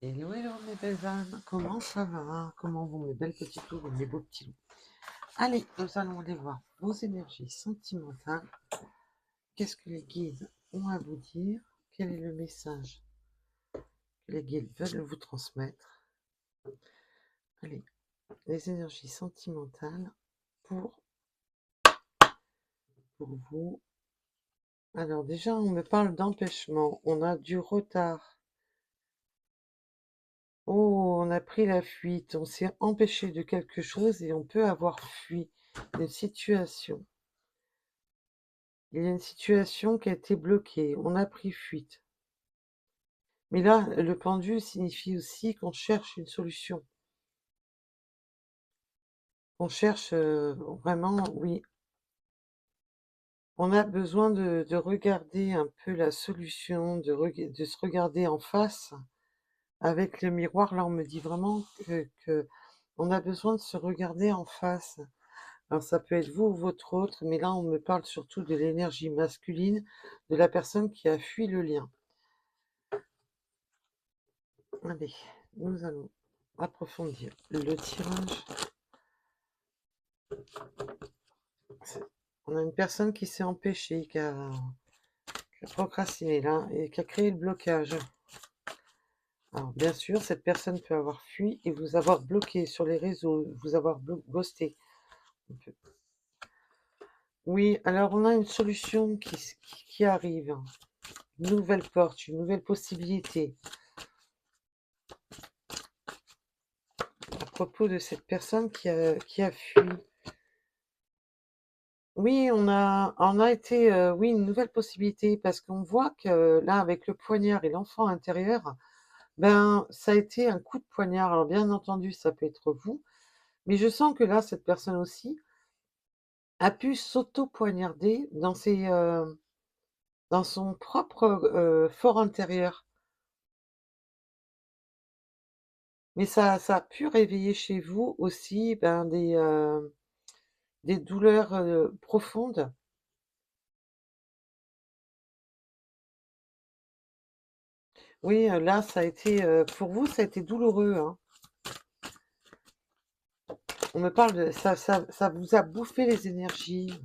Hello, hello mes belles âmes, comment ça va? Comment vont mes belles petites loups et mes beaux petits loups? Allez, nous allons aller voir vos énergies sentimentales. Qu'est-ce que les guides ont à vous dire? Quel est le message que les guides veulent vous transmettre? Allez, les énergies sentimentales pour, pour vous. Alors déjà, on me parle d'empêchement, on a du retard. Oh, on a pris la fuite, on s'est empêché de quelque chose et on peut avoir fui d'une situation. Il y a une situation qui a été bloquée, on a pris fuite. Mais là, le pendu signifie aussi qu'on cherche une solution. On cherche vraiment, oui, on a besoin de regarder un peu la solution, de se regarder en face avec le miroir. Là, on me dit vraiment que on a besoin de se regarder en face. Alors, ça peut être vous ou votre autre, mais là, on me parle surtout de l'énergie masculine de la personne qui a fui le lien. Allez, nous allons approfondir le tirage. On a une personne qui s'est empêchée, qui a procrastiné là, et qui a créé le blocage. Alors bien sûr, cette personne peut avoir fui et vous avoir bloqué sur les réseaux, vous avoir ghosté. Oui, alors on a une solution qui arrive. Une nouvelle porte, une nouvelle possibilité. À propos de cette personne qui a fui. Oui, on a été, oui, une nouvelle possibilité parce qu'on voit que là, avec le poignard et l'enfant intérieur, ben, ça a été un coup de poignard. Alors bien entendu, ça peut être vous, mais je sens que là, cette personne aussi a pu s'auto-poignarder dans son propre fort intérieur. Mais ça a pu réveiller chez vous aussi ben, des douleurs profondes. Oui, là, ça a été, pour vous, ça a été douloureux, hein. On me parle de ça vous a bouffé les énergies.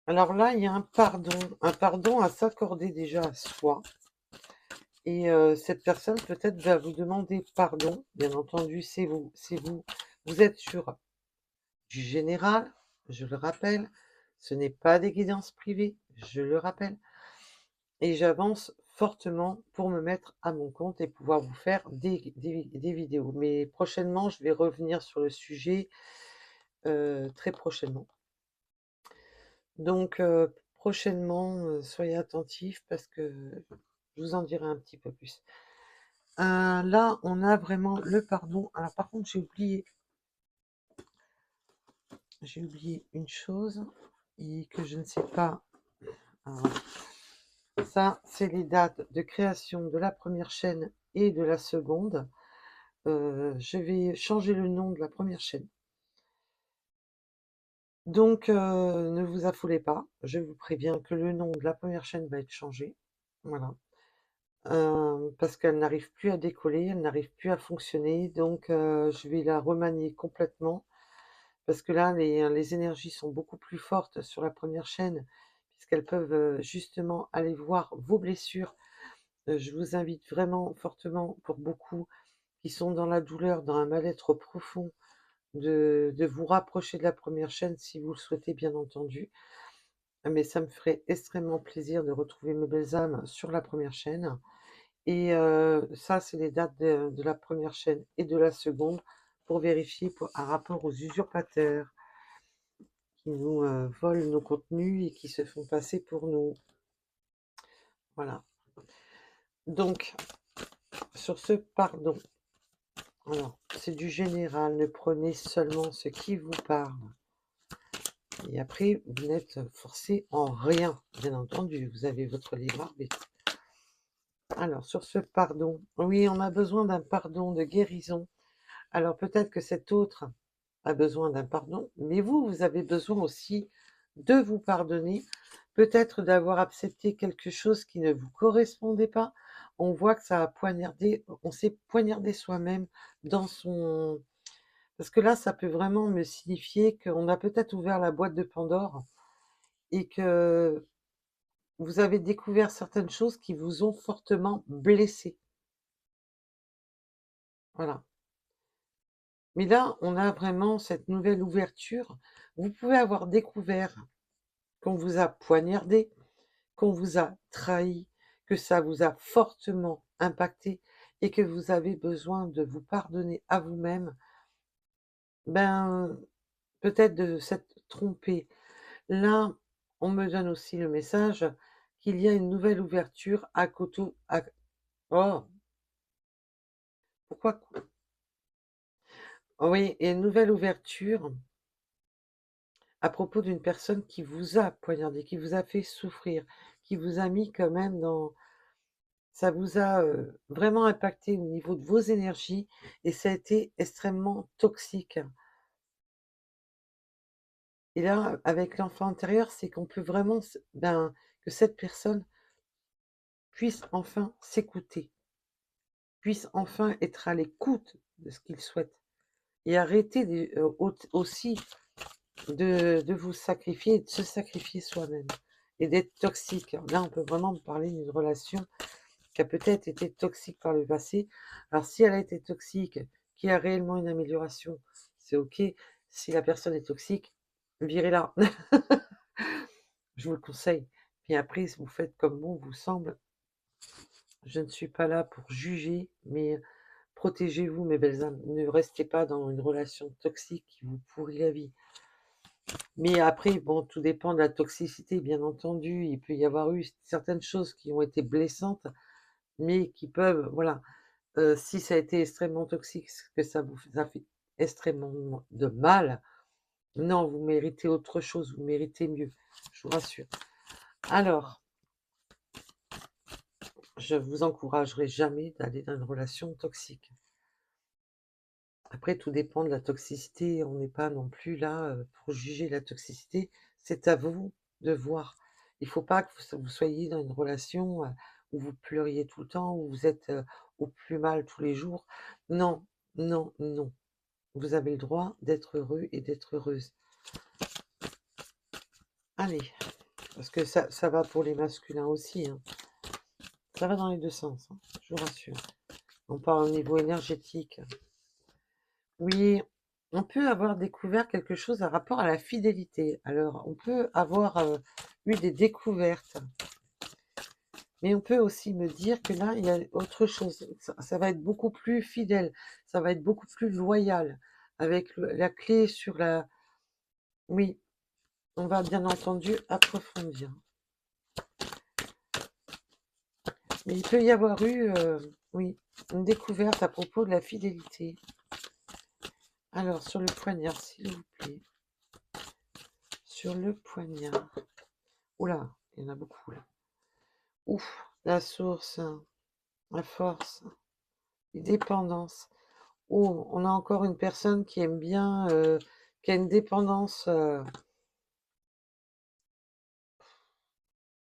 Alors là, il y a un pardon à s'accorder déjà à soi. Et cette personne peut-être va vous demander pardon. Bien entendu, c'est vous. Vous êtes sur du général, je le rappelle. Ce n'est pas des guidances privées, je le rappelle. Et j'avance fortement pour me mettre à mon compte et pouvoir vous faire des vidéos. Mais prochainement, je vais revenir sur le sujet très prochainement. Donc prochainement, soyez attentifs parce que je vous en dirai un petit peu plus. Là, on a vraiment le pardon. Alors par contre, j'ai oublié une chose et que je ne sais pas. Alors, ça, c'est les dates de création de la première chaîne et de la seconde. Je vais changer le nom de la première chaîne. Donc, ne vous affolez pas. Je vous préviens que le nom de la première chaîne va être changé. Voilà. Parce qu'elle n'arrive plus à décoller, elle n'arrive plus à fonctionner. Donc, je vais la remanier complètement. Parce que là, les énergies sont beaucoup plus fortes sur la première chaîne, puisqu'elles peuvent justement aller voir vos blessures. Je vous invite vraiment fortement, pour beaucoup qui sont dans la douleur, dans un mal-être profond, de vous rapprocher de la première chaîne si vous le souhaitez, bien entendu. Mais ça me ferait extrêmement plaisir de retrouver mes belles âmes sur la première chaîne. Et ça, c'est les dates de la première chaîne et de la seconde pour vérifier un rapport aux usurpateurs qui nous volent nos contenus et qui se font passer pour nous. Voilà. Donc, sur ce pardon, alors, c'est du général, ne prenez seulement ce qui vous parle. Et après, vous n'êtes forcé en rien, bien entendu, vous avez votre libre arbitre. Alors, sur ce pardon, oui, on a besoin d'un pardon de guérison. Alors, peut-être que cet autre a besoin d'un pardon, mais vous, vous avez besoin aussi de vous pardonner, peut-être d'avoir accepté quelque chose qui ne vous correspondait pas. On voit que ça a poignardé, on s'est poignardé soi-même dans son... Parce que là, ça peut vraiment me signifier qu'on a peut-être ouvert la boîte de Pandore et que vous avez découvert certaines choses qui vous ont fortement blessé. Voilà. Mais là, on a vraiment cette nouvelle ouverture. Vous pouvez avoir découvert qu'on vous a poignardé, qu'on vous a trahi, que ça vous a fortement impacté et que vous avez besoin de vous pardonner à vous-même, ben, peut-être de s'être trompé. Là, on me donne aussi le message qu'il y a une nouvelle ouverture à côté. Oh, pourquoi? Oui, et une nouvelle ouverture à propos d'une personne qui vous a poignardé, qui vous a fait souffrir, qui vous a mis quand même dans... Ça vous a vraiment impacté au niveau de vos énergies et ça a été extrêmement toxique. Et là, avec l'enfant intérieur, c'est qu'on peut vraiment, ben, que cette personne puisse enfin s'écouter, puisse enfin être à l'écoute de ce qu'il souhaite et arrêter aussi de vous sacrifier et de se sacrifier soi-même et d'être toxique. Là, on peut vraiment parler d'une relation qui a peut-être été toxique par le passé. Alors, si elle a été toxique, qu'il y a réellement une amélioration, c'est OK. Si la personne est toxique, virez-la. Je vous le conseille. Puis après, vous faites comme bon vous semble. Je ne suis pas là pour juger, mais protégez-vous, mes belles âmes. Ne restez pas dans une relation toxique qui vous pourrit la vie. Mais après, bon, tout dépend de la toxicité, bien entendu. Il peut y avoir eu certaines choses qui ont été blessantes, mais qui peuvent, voilà. Si ça a été extrêmement toxique, que ça vous a fait extrêmement de mal, non, vous méritez autre chose, vous méritez mieux, je vous rassure. Alors, je vous encouragerai jamais d'aller dans une relation toxique. Après, tout dépend de la toxicité, on n'est pas non plus là pour juger la toxicité, c'est à vous de voir. Il ne faut pas que vous soyez dans une relation où vous pleuriez tout le temps, où vous êtes au plus mal tous les jours. Non, non, non. Vous avez le droit d'être heureux et d'être heureuse. Allez, parce que ça va pour les masculins aussi, hein. Ça va dans les deux sens, hein, je vous rassure. On parle au niveau énergétique. Oui, on peut avoir découvert quelque chose à rapport à la fidélité. Alors, on peut avoir eu des découvertes, mais on peut aussi me dire que là, il y a autre chose. Ça va être beaucoup plus fidèle, ça va être beaucoup plus loyal, avec la clé sur la... Oui, on va bien entendu approfondir. Mais il peut y avoir eu, oui, une découverte à propos de la fidélité. Alors, sur le poignard, s'il vous plaît. Sur le poignard. Oula, il y en a beaucoup là. Ouf, la source, la force, les dépendances. Oh, on a encore une personne qui aime bien, qui a une dépendance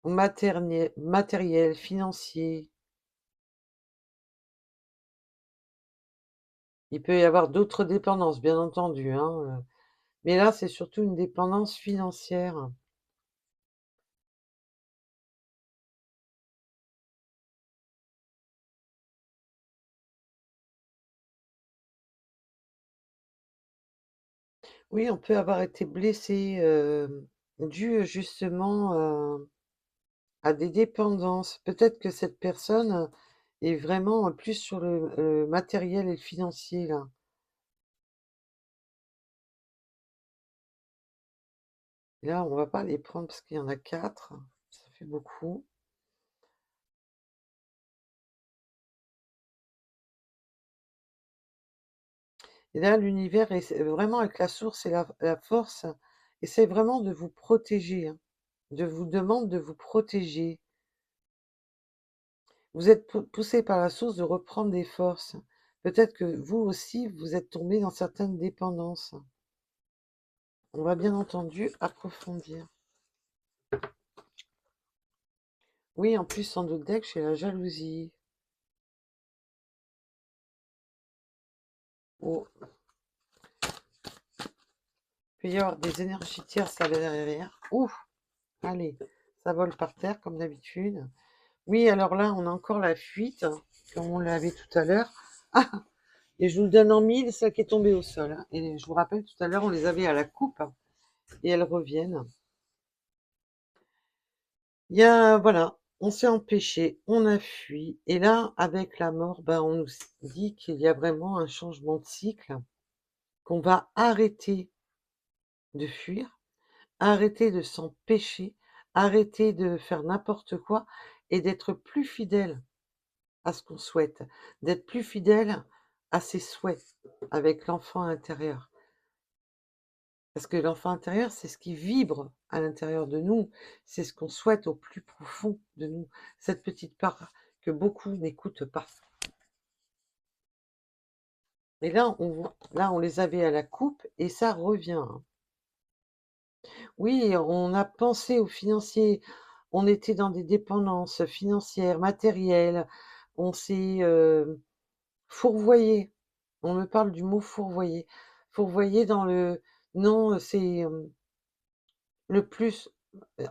matérielle, financière. Il peut y avoir d'autres dépendances, bien entendu, hein, mais là, c'est surtout une dépendance financière. Oui, on peut avoir été blessé, dû justement à des dépendances. Peut-être que cette personne est vraiment plus sur le matériel et le financier, là. Et là, on va pas les prendre parce qu'il y en a 4, ça fait beaucoup. Et là, l'univers est vraiment avec la source et la force, essaie vraiment de vous protéger, hein, de vous demande de vous protéger. Vous êtes poussé par la source de reprendre des forces. Peut-être que vous aussi, vous êtes tombé dans certaines dépendances. On va bien entendu approfondir. Oui, en plus, sans doute deck, j'ai la jalousie. Oh, il peut y avoir des énergies tierces à derrière. Ouf, allez, ça vole par terre comme d'habitude. Oui, alors là, on a encore la fuite, comme on l'avait tout à l'heure. Ah, et je vous le donne en mille, celle qui est tombée au sol, hein. Et je vous rappelle, tout à l'heure, on les avait à la coupe, hein, et elles reviennent. Il y a, voilà, on s'est empêché, on a fui. Et là, avec la mort, ben, on nous dit qu'il y a vraiment un changement de cycle, qu'on va arrêter de fuir, arrêter de s'empêcher, arrêter de faire n'importe quoi et d'être plus fidèle à ce qu'on souhaite, d'être plus fidèle à ses souhaits avec l'enfant intérieur. Parce que l'enfant intérieur, c'est ce qui vibre à l'intérieur de nous, c'est ce qu'on souhaite au plus profond de nous, cette petite part que beaucoup n'écoutent pas. Et là, on les avait à la coupe et ça revient, hein. Oui, on a pensé aux financiers, on était dans des dépendances financières, matérielles, on s'est fourvoyé. On me parle du mot fourvoyer. Fourvoyer dans le... Non, c'est le plus...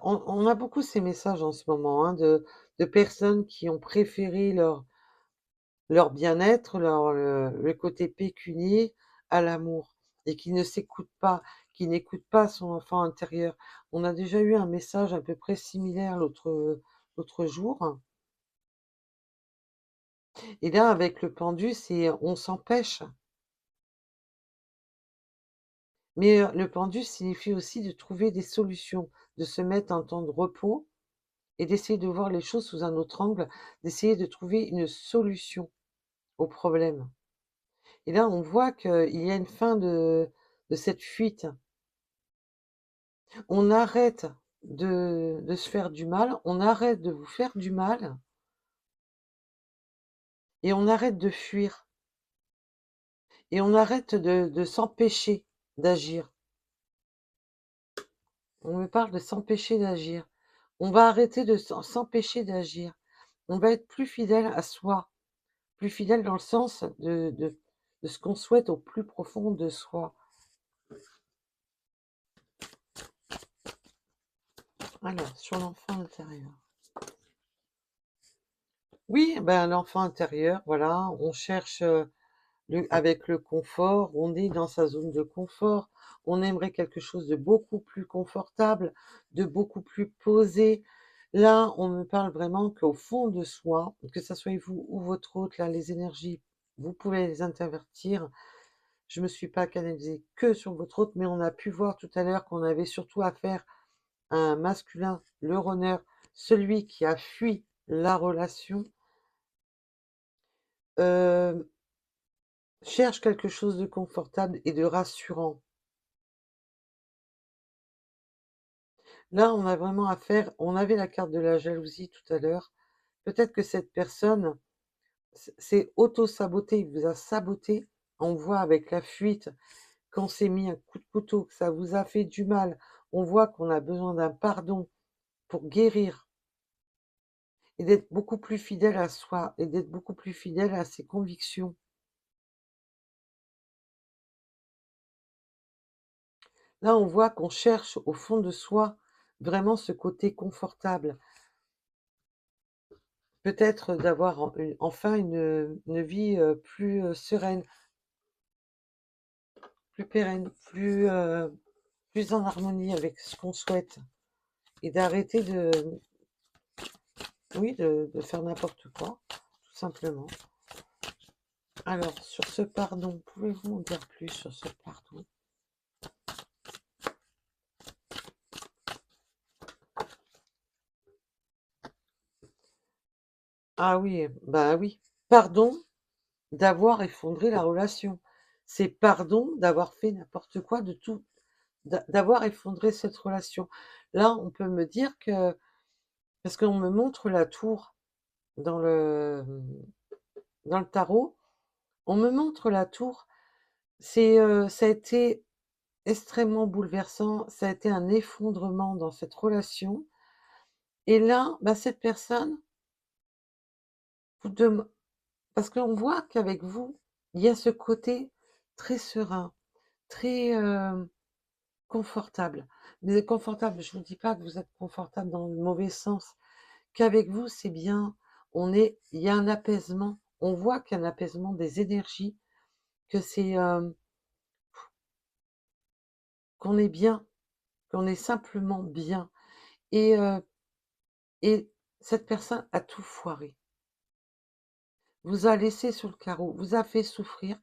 On a beaucoup ces messages en ce moment, hein, de personnes qui ont préféré leur bien-être, le côté pécunier à l'amour, et qui ne s'écoutent pas, qui n'écoutent pas son enfant intérieur. On a déjà eu un message à peu près similaire l'autre jour. Et là, avec le pendu, c'est on s'empêche. Mais le pendu signifie aussi de trouver des solutions, de se mettre un temps de repos et d'essayer de voir les choses sous un autre angle, d'essayer de trouver une solution au problème. Et là, on voit qu'il y a une fin de cette fuite. On arrête de se faire du mal, on arrête de vous faire du mal et on arrête de fuir et on arrête de s'empêcher d'agir. On me parle de s'empêcher d'agir. On va arrêter de s'empêcher d'agir. On va être plus fidèle à soi, plus fidèle dans le sens de ce qu'on souhaite au plus profond de soi. Alors, sur l'enfant intérieur. Oui, ben l'enfant intérieur, voilà, on cherche avec le confort, on est dans sa zone de confort, on aimerait quelque chose de beaucoup plus confortable, de beaucoup plus posé. Là, on me parle vraiment qu'au fond de soi, que ça soit vous ou votre hôte, là, les énergies, vous pouvez les intervertir. Je me suis pas canalisée que sur votre hôte, mais on a pu voir tout à l'heure qu'on avait surtout affaire à un masculin, le runner, celui qui a fui la relation, euh, cherche quelque chose de confortable et de rassurant. Là, on a vraiment affaire, on avait la carte de la jalousie tout à l'heure. Peut-être que cette personne s'est auto-sabotée, il vous a saboté. On voit avec la fuite qu'on s'est mis un coup de couteau, que ça vous a fait du mal. On voit qu'on a besoin d'un pardon pour guérir et d'être beaucoup plus fidèle à soi et d'être beaucoup plus fidèle à ses convictions. Là, on voit qu'on cherche au fond de soi vraiment ce côté confortable. Peut-être d'avoir enfin une vie plus sereine, plus pérenne, plus en harmonie avec ce qu'on souhaite. Et d'arrêter oui, de faire n'importe quoi, tout simplement. Alors, sur ce pardon, pouvez-vous m'en dire plus sur ce pardon? Ah oui, bah oui. Pardon d'avoir effondré la relation. C'est pardon d'avoir fait n'importe quoi, de tout, d'avoir effondré cette relation. Là, on peut me dire que, parce qu'on me montre la tour dans le tarot, on me montre la tour. Ça a été extrêmement bouleversant, ça a été un effondrement dans cette relation. Et là, bah, cette personne vous dem parce qu'on voit qu'avec vous, il y a ce côté très serein, très, confortable. Mais confortable, je vous dis pas que vous êtes confortable dans le mauvais sens, qu'avec vous, c'est bien, il y a un apaisement. On voit qu'il y a un apaisement des énergies, que c'est, qu'on est bien, qu'on est simplement bien et cette personne a tout foiré. Vous a laissé sur le carreau, vous a fait souffrir,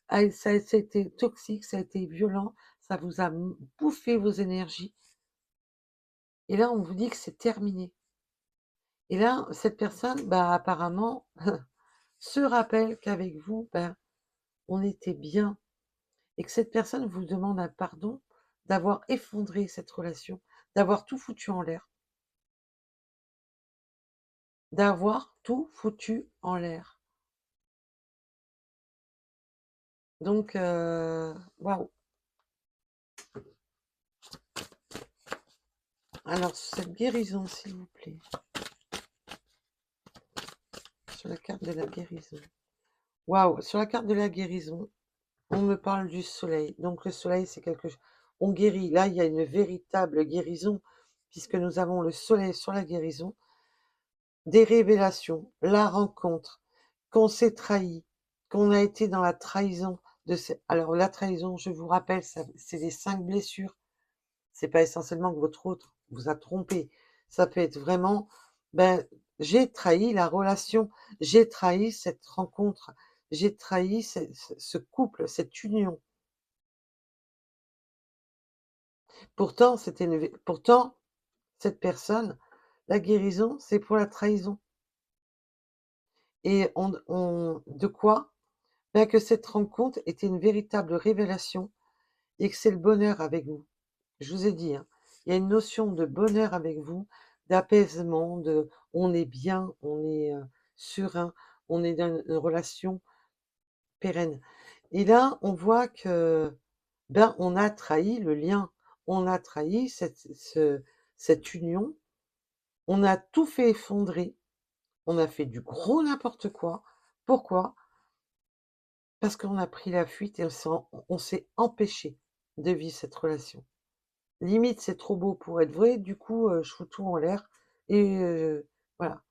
ça a été toxique, ça a été violent, ça vous a bouffé vos énergies et là, on vous dit que c'est terminé et là, cette personne, bah, apparemment, se rappelle qu'avec vous, ben, on était bien et que cette personne vous demande un pardon d'avoir effondré cette relation, d'avoir tout foutu en l'air, d'avoir tout foutu en l'air. Donc, waouh! Alors, cette guérison, s'il vous plaît, sur la carte de la guérison. Waouh! Sur la carte de la guérison, on me parle du soleil. Donc, le soleil, c'est quelque chose. On guérit. Là, il y a une véritable guérison, puisque nous avons le soleil sur la guérison. Des révélations, la rencontre, qu'on s'est trahi, qu'on a été dans la trahison alors la trahison, je vous rappelle, c'est les 5 blessures. C'est pas essentiellement que votre autre vous a trompé. Ça peut être vraiment, ben, j'ai trahi la relation, j'ai trahi cette rencontre, j'ai trahi ce couple, cette union. Pourtant, cette personne, la guérison, c'est pour la trahison. Et de quoi? Ben, que cette rencontre était une véritable révélation et que c'est le bonheur avec vous. Je vous ai dit, hein, il y a une notion de bonheur avec vous, d'apaisement, on est bien, on est serein, on est dans une relation pérenne. Et là, on voit que ben on a trahi le lien, on a trahi cette union, on a tout fait effondrer, on a fait du gros n'importe quoi. Pourquoi? Parce qu'on a pris la fuite et on s'est empêché de vivre cette relation. Limite, c'est trop beau pour être vrai, du coup, je fous tout en l'air et voilà,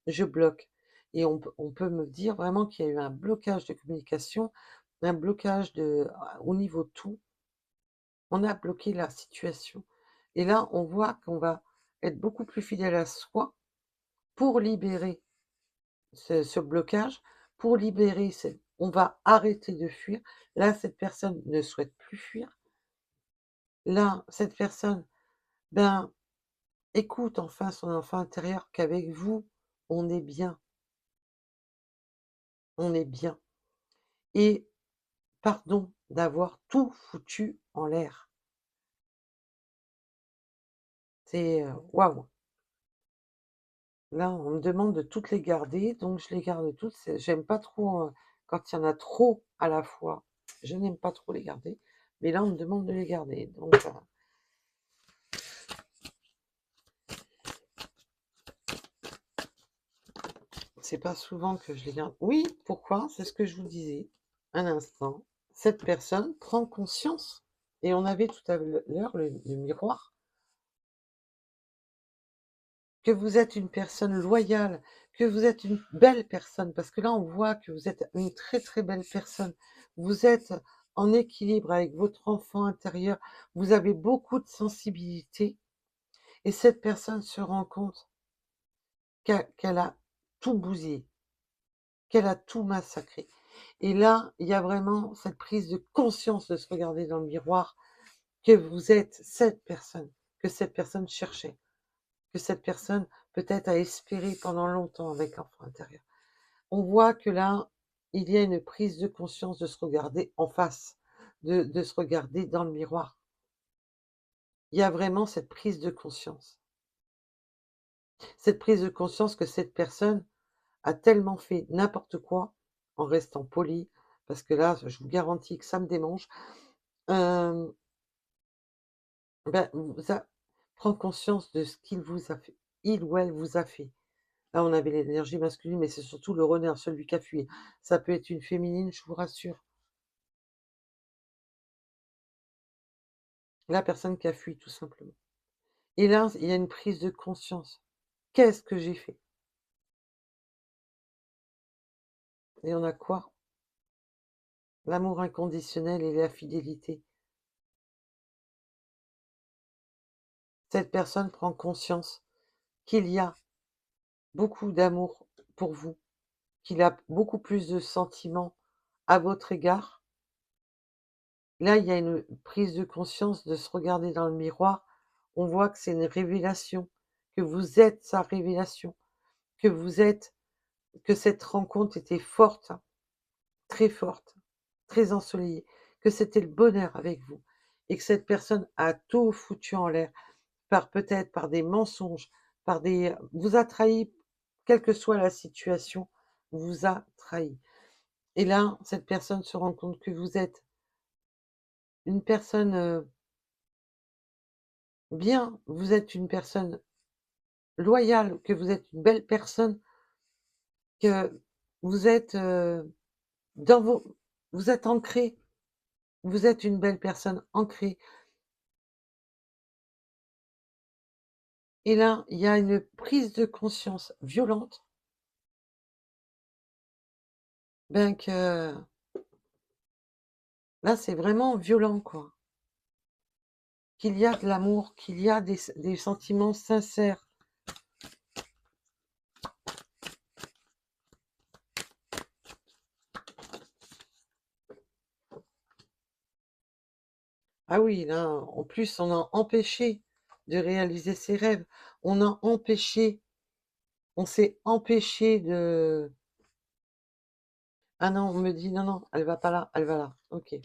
je bloque. Et on peut me dire vraiment qu'il y a eu un blocage de communication, un blocage au niveau tout. On a bloqué la situation. Et là, on voit qu'on va être beaucoup plus fidèle à soi pour libérer ce blocage, pour libérer on va arrêter de fuir. Là, cette personne ne souhaite plus fuir. Là, cette personne, ben, écoute enfin son enfant intérieur qu'avec vous, on est bien, on est bien. Et pardon d'avoir tout foutu en l'air. C'est waouh! Là, on me demande de toutes les garder, donc je les garde toutes. J'aime pas trop quand il y en a trop à la fois. Je n'aime pas trop les garder, mais là, on me demande de les garder. Donc, c'est pas souvent que je les garde. Oui, pourquoi? C'est ce que je vous disais un instant. Cette personne prend conscience. Et on avait tout à l'heure le miroir. Que vous êtes une personne loyale, que vous êtes une belle personne, parce que là, on voit que vous êtes une très, très belle personne. Vous êtes en équilibre avec votre enfant intérieur, vous avez beaucoup de sensibilité et cette personne se rend compte qu'elle a tout bousillé, qu'elle a tout massacré. Et là, il y a vraiment cette prise de conscience de se regarder dans le miroir, que vous êtes cette personne, que cette personne cherchait, que cette personne peut-être a espéré pendant longtemps avec l'enfant intérieur. On voit que là, il y a une prise de conscience de se regarder en face, de se regarder dans le miroir. Il y a vraiment cette prise de conscience. Cette prise de conscience que cette personne a tellement fait n'importe quoi, en restant poli, parce que là, je vous garantis que ça me démange, ben, prend conscience de ce qu'il vous a fait. il ou elle vous a fait. Là, on avait l'énergie masculine, mais c'est surtout le renard, celui qui a fui. Ça peut être une féminine, je vous rassure. La personne qui a fui, tout simplement. Et là, il y a une prise de conscience. Qu'est-ce que j'ai fait? Et on a quoi? L'amour inconditionnel et la fidélité. Cette personne prend conscience qu'il y a beaucoup d'amour pour vous, qu'il a beaucoup plus de sentiments à votre égard. Là, il y a une prise de conscience de se regarder dans le miroir. On voit que c'est une révélation, que vous êtes sa révélation, que vous êtes, que cette rencontre était forte, forte, très ensoleillée, que c'était le bonheur avec vous et que cette personne a tout foutu en l'air peut-être par des mensonges, par des vous a trahi, quelle que soit la situation, vous a trahi. Et là, cette personne se rend compte que vous êtes une personne, bien, vous êtes une personne loyale, que vous êtes une belle personne, que vous êtes, dans vos vous êtes ancré, vous êtes une belle personne ancrée. Et là, il y a une prise de conscience violente, ben, que là, c'est vraiment violent, quoi. Qu'il y a de l'amour, qu'il y a des sentiments sincères. Ah oui, là, en plus, on a empêché de réaliser ses rêves. On a empêché, on s'est empêché de... Ah non, on me dit, non, non, elle va pas là, elle va là. Ok.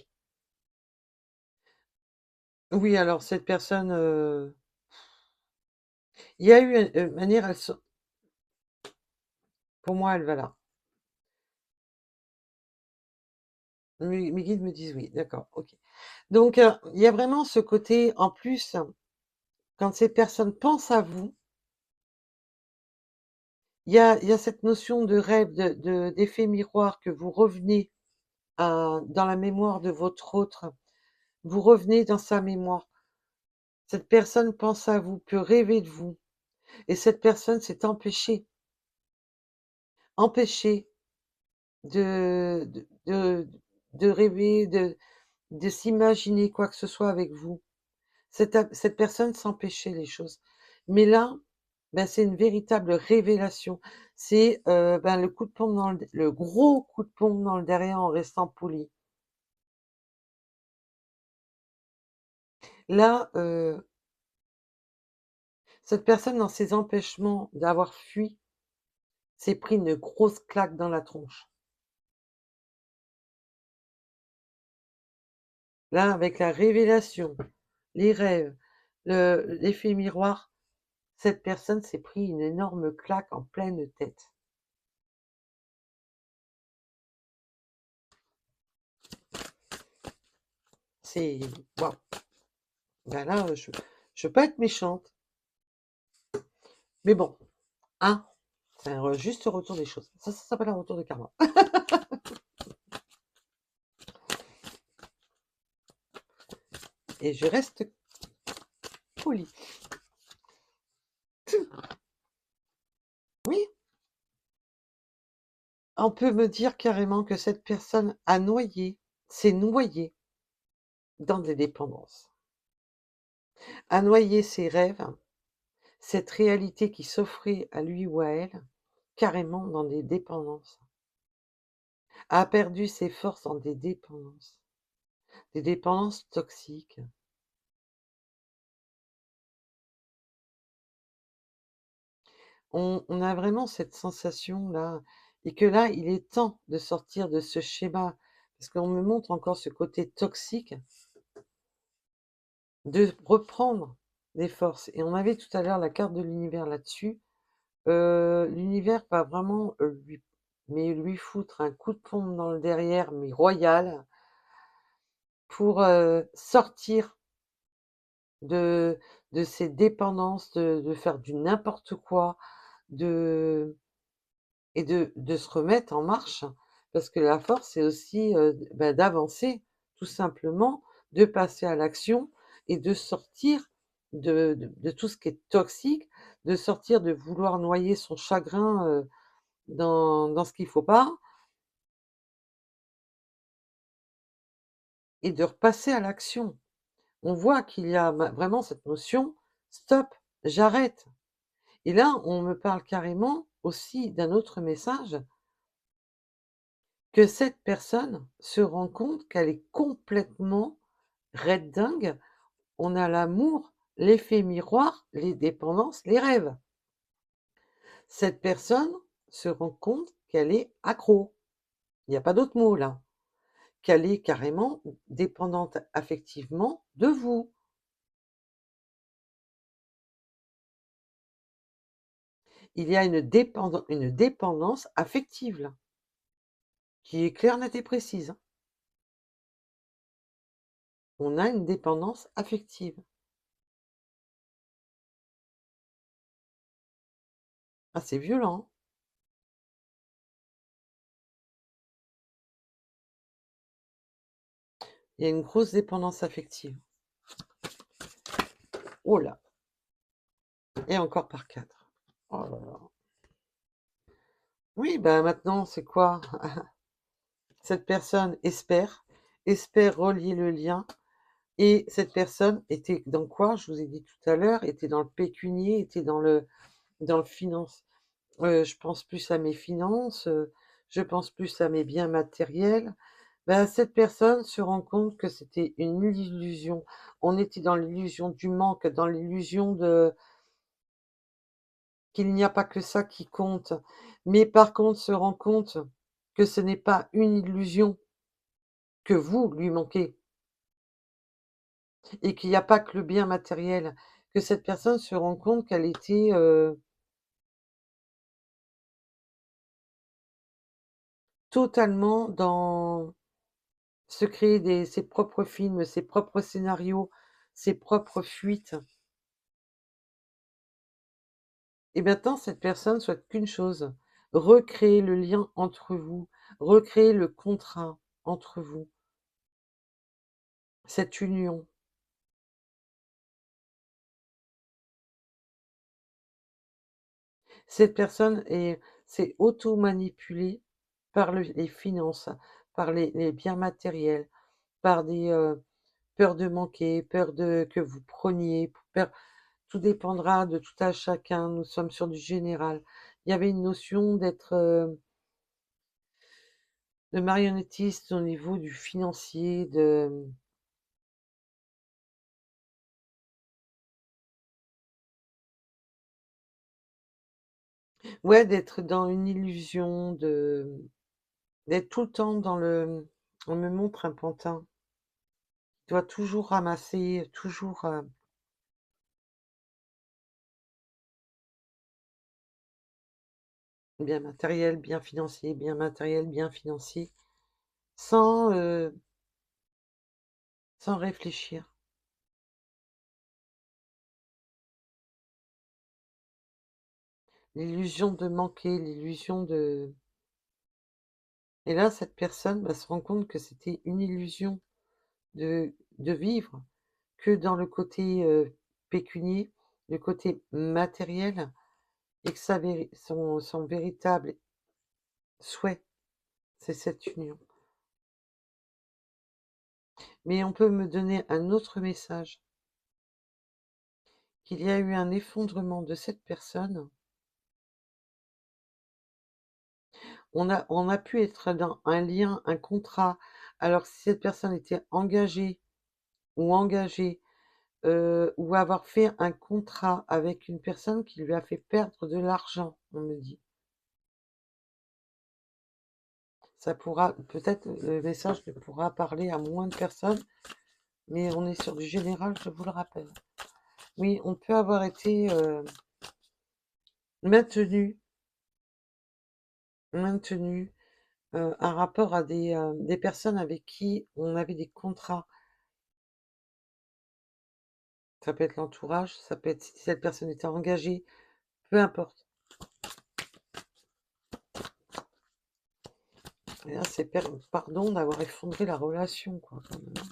Oui, alors cette personne, il y a eu une manière, pour moi, elle va là. Mes guides me disent oui, d'accord, ok. Donc, il y a vraiment ce côté, en plus, quand ces personnes pensent à vous, il y a cette notion de rêve, d'effet miroir que vous revenez dans la mémoire de votre autre, vous revenez dans sa mémoire. Cette personne pense à vous, peut rêver de vous, et cette personne s'est empêchée de rêver, de s'imaginer quoi que ce soit avec vous. Cette personne s'empêchait les choses. Mais là, ben, c'est une véritable révélation. C'est, ben, le coup de pompe le gros coup de pompe dans le derrière en restant poli. Là, cette personne, dans ses empêchements d'avoir fui, s'est pris une grosse claque dans la tronche. Là, avec la révélation, les rêves, l'effet miroir, cette personne s'est pris une énorme claque en pleine tête. C'est waouh! Ben là, je veux pas être méchante, mais bon, hein, c'est un juste retour des choses. Ça s'appelle un retour de karma. Et je reste polie. Oui, on peut me dire carrément que cette personne s'est noyée dans des dépendances, a noyé ses rêves, cette réalité qui s'offrait à lui ou à elle, carrément dans des dépendances, a perdu ses forces dans des dépendances toxiques. On a vraiment cette sensation-là, et que là, il est temps de sortir de ce schéma, parce qu'on me montre encore ce côté toxique, de reprendre des forces. Et on avait tout à l'heure la carte de l'univers là-dessus. L'univers va vraiment lui foutre un coup de pompe dans le derrière, mais royal, pour sortir de, de ces dépendances, de faire du n'importe quoi, de et de se remettre en marche. Parce que la force, c'est aussi, d'avancer, tout simplement, de passer à l'action et de sortir de tout ce qui est toxique, de sortir de vouloir noyer son chagrin, dans ce qu'il faut pas et de repasser à l'action. On voit qu'il y a vraiment cette notion: «Stop, j'arrête». Et là, on me parle carrément aussi d'un autre message, que cette personne se rend compte qu'elle est complètement red dingue. On a l'amour, l'effet miroir, les dépendances, les rêves. Cette personne se rend compte qu'elle est accro. Il n'y a pas d'autre mot là. Qu'elle est carrément dépendante affectivement de vous. Il y a une dépendance affective là, qui est claire, nette et précise, hein. On a une dépendance affective. Ah, c'est violent, hein. Il y a une grosse dépendance affective. Oh là! Et encore par 4. Oh là là. Oui, bah, maintenant, c'est quoi? Cette personne espère relier le lien et cette personne était dans quoi? Je vous ai dit tout à l'heure, était dans le pécunier, était dans le finance. Je pense plus à mes finances, je pense plus à mes biens matériels. Bah, cette personne se rend compte que c'était une illusion. On était dans l'illusion du manque, dans l'illusion de qu'il n'y a pas que ça qui compte. Mais par contre, se rend compte que ce n'est pas une illusion, que vous lui manquez et qu'il n'y a pas que le bien matériel. Que cette personne se rend compte qu'elle était, totalement dans se créer ses propres films, ses propres scénarios, ses propres fuites. Et maintenant, cette personne souhaite qu'une chose, recréer le lien entre vous, recréer le contrat entre vous, cette union. Cette personne s'est auto-manipulée par les finances, par les biens matériels, par des peurs de manquer, peur de que vous preniez, peur, tout dépendra de tout à chacun, nous sommes sur du général. Il y avait une notion d'être, de marionnettiste au niveau du financier, de ouais, d'être dans une illusion, d'être tout le temps dans le on me montre un pantin, il doit toujours ramasser, toujours, bien matériel, bien financier, bien matériel, bien financier, sans, sans réfléchir. L'illusion de manquer, l'illusion de et là, cette personne va se rendre compte que c'était une illusion de vivre que dans le côté, pécunier, le côté matériel et que son véritable souhait, c'est cette union. Mais on peut me donner un autre message, qu'il y a eu un effondrement de cette personne. On a pu être dans un lien, un contrat, alors si cette personne était engagée ou engagé, ou avoir fait un contrat avec une personne qui lui a fait perdre de l'argent, on me dit. Ça pourra peut-être le message ne pourra parler à moins de personnes, mais on est sur du général, je vous le rappelle. Oui, on peut avoir été, maintenu maintenu, un rapport à des personnes avec qui on avait des contrats Ça peut être l'entourage, ça peut être si cette personne était engagée, peu importe. Et là, c'est pardon d'avoir effondré la relation, quoi, quand même, hein.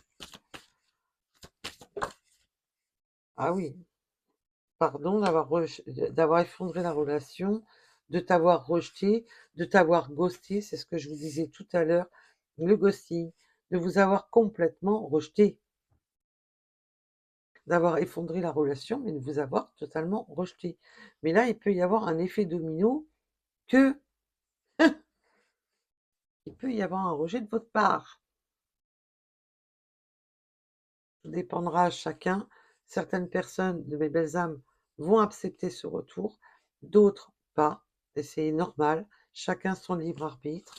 Ah oui, pardon d'avoir effondré la relation, de t'avoir rejeté, de t'avoir ghosté, c'est ce que je vous disais tout à l'heure, le ghosting, de vous avoir complètement rejeté, d'avoir effondré la relation, mais de vous avoir totalement rejeté. Mais là, il peut y avoir un effet domino que il peut y avoir un rejet de votre part. Tout dépendra à chacun. Certaines personnes de mes belles âmes vont accepter ce retour, d'autres pas, et c'est normal. Chacun son libre arbitre.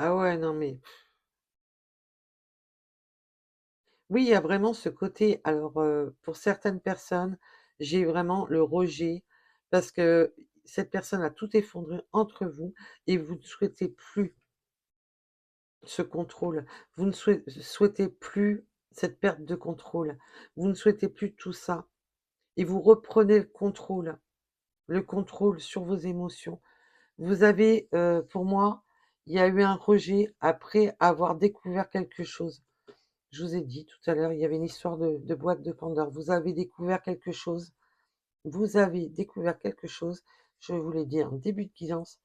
Ah ouais, non mais oui, il y a vraiment ce côté. Alors, pour certaines personnes, j'ai vraiment le rejet parce que cette personne a tout effondré entre vous et vous ne souhaitez plus ce contrôle. Vous ne souhaitez plus cette perte de contrôle. Vous ne souhaitez plus tout ça et vous reprenez le contrôle sur vos émotions. Vous avez, pour moi, il y a eu un rejet après avoir découvert quelque chose. Je vous ai dit tout à l'heure, il y avait une histoire de boîte de Pandore. Vous avez découvert quelque chose. Vous avez découvert quelque chose. Je vous l'ai dit en début de guidance.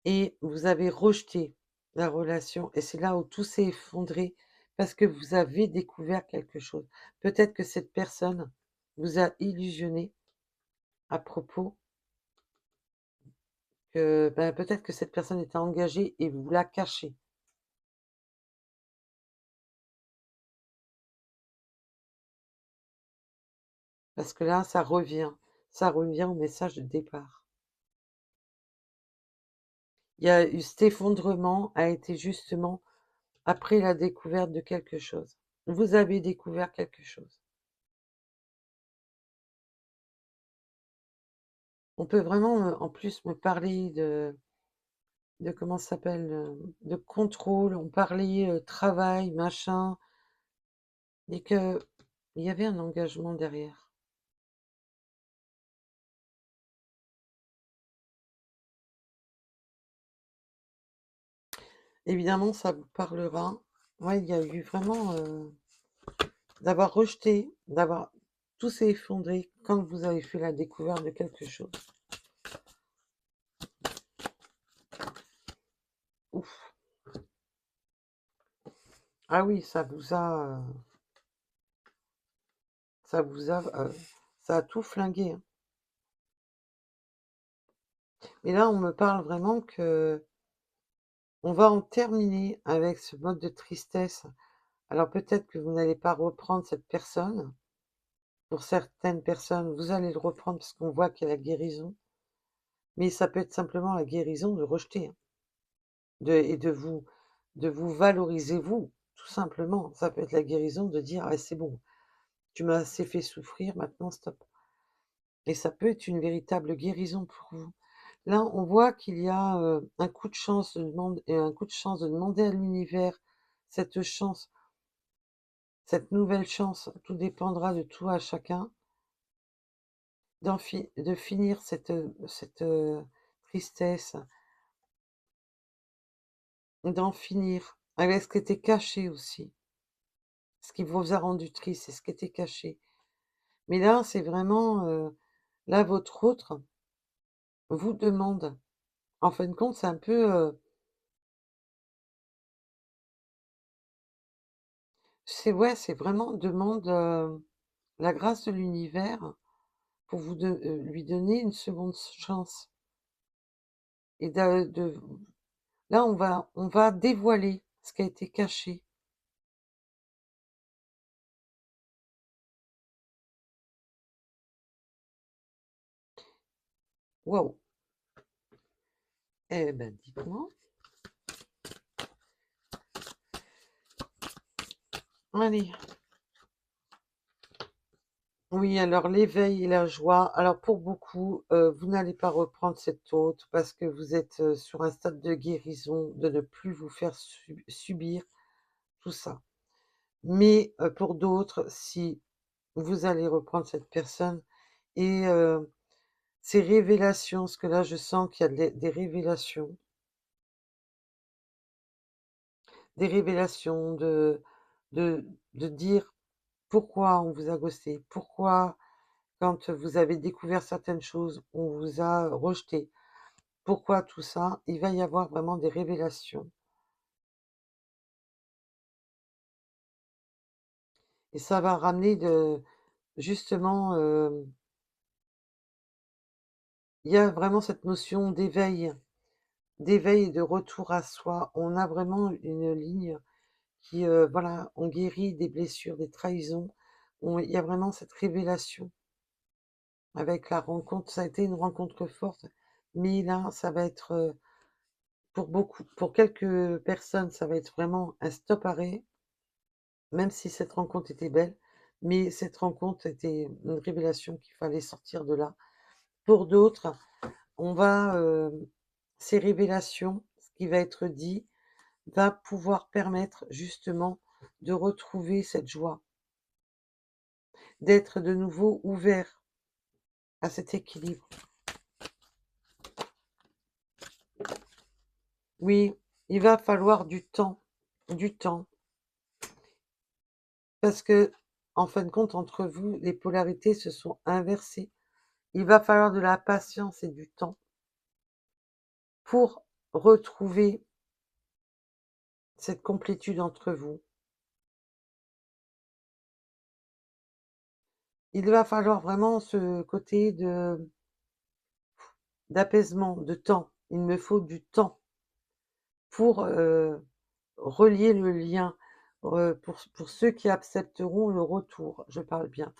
Et vous avez rejeté la relation. Et c'est là où tout s'est effondré parce que vous avez découvert quelque chose. Peut-être que cette personne vous a illusionné à propos que ben, peut-être que cette personne était engagée et vous l'a cachée. Parce que là, ça revient au message de départ. Il y a eu cet effondrement a été justement après la découverte de quelque chose. Vous avez découvert quelque chose. On peut vraiment, en plus, me parler de comment ça s'appelle, de contrôle, on parlait travail, machin, et que il y avait un engagement derrière. Évidemment, ça vous parlera. Ouais, il y a eu vraiment d'avoir rejeté, d'avoir tout s'est effondré quand vous avez fait la découverte de quelque chose. Ouf. Ah oui, ça vous a, ça a tout flingué, hein. Mais là, on me parle vraiment que on va en terminer avec ce mode de tristesse. Alors peut-être que vous n'allez pas reprendre cette personne. Pour certaines personnes, vous allez le reprendre parce qu'on voit qu'il y a la guérison. Mais ça peut être simplement la guérison de rejeter, hein, et de vous valoriser vous, tout simplement. Ça peut être la guérison de dire: «Ah, c'est bon, tu m'as assez fait souffrir, maintenant stop». Et ça peut être une véritable guérison pour vous. Là, on voit qu'il y a, un coup de chance de demander et un coup de chance de demander à l'univers cette chance, cette nouvelle chance, tout dépendra de tout à chacun, de finir cette tristesse, d'en finir avec ce qui était caché aussi. Ce qui vous a rendu triste, c'est ce qui était caché. Mais là, c'est vraiment, là, votre autre vous demande, en fin de compte, c'est un peu, c'est ouais, c'est vraiment demande, la grâce de l'univers pour lui donner une seconde chance et là, on va dévoiler ce qui a été caché. Waouh! Eh ben, dites-moi. Allez, Oui, alors l'éveil et la joie, alors pour beaucoup, vous n'allez pas reprendre cette autre parce que vous êtes, sur un stade de guérison, de ne plus vous faire subir tout ça. Mais, pour d'autres, si vous allez reprendre cette personne et ces révélations, parce que là je sens qu'il y a des révélations, de de dire pourquoi on vous a ghosté, pourquoi quand vous avez découvert certaines choses, on vous a rejeté. Pourquoi tout ça? Il va y avoir vraiment des révélations et ça va ramener de justement, il y a vraiment cette notion d'éveil et de retour à soi. On a vraiment une ligne qui, voilà, on guérit des blessures, des trahisons. On il y a vraiment cette révélation avec la rencontre. Ça a été une rencontre forte, mais là, ça va être, pour quelques personnes, ça va être vraiment un stop arrêt. Même si cette rencontre était belle, mais cette rencontre était une révélation qu'il fallait sortir de là. Pour d'autres, on va, ces révélations, ce qui va être dit, va pouvoir permettre justement de retrouver cette joie, d'être de nouveau ouvert à cet équilibre. Oui, il va falloir du temps, parce que, en fin de compte, entre vous, les polarités se sont inversées. Il va falloir de la patience et du temps pour retrouver cette complétude entre vous. Il va falloir vraiment ce côté de d'apaisement, de temps. Il me faut du temps pour, relier le lien, pour ceux qui accepteront le retour, je parle bien.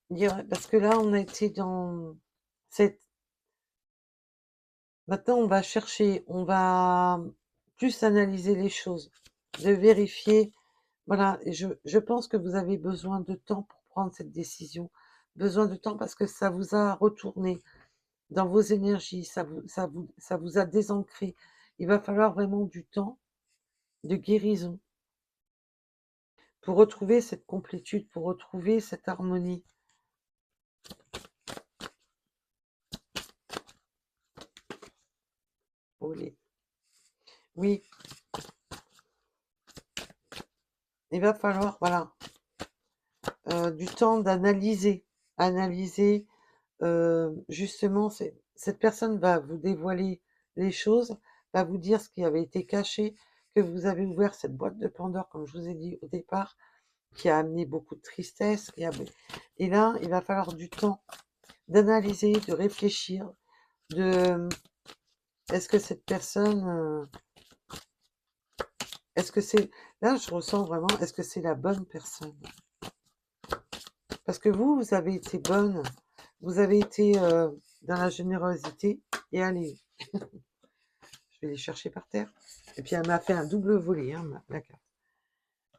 Dire parce que là, on a été dans cette maintenant on va chercher, on va plus analyser les choses, de vérifier. Voilà, et je pense que vous avez besoin de temps pour prendre cette décision. Besoin de temps parce que ça vous a retourné dans vos énergies, ça vous a désancré. Il va falloir vraiment du temps de guérison pour retrouver cette complétude, pour retrouver cette harmonie. Olé. Oui, il va falloir, voilà, du temps d'analyser. Analyser, justement, cette personne va vous dévoiler les choses, va vous dire ce qui avait été caché, que vous avez ouvert cette boîte de Pandore, comme je vous ai dit au départ, qui a amené beaucoup de tristesse, et là, il va falloir du temps d'analyser, de réfléchir, de est-ce que cette personne, est-ce que c'est là, je ressens vraiment, est-ce que c'est la bonne personne? Parce que vous avez été bonne, vous avez été, dans la générosité et allez, je vais les chercher par terre et puis elle m'a fait un double volet, hein, ma la carte.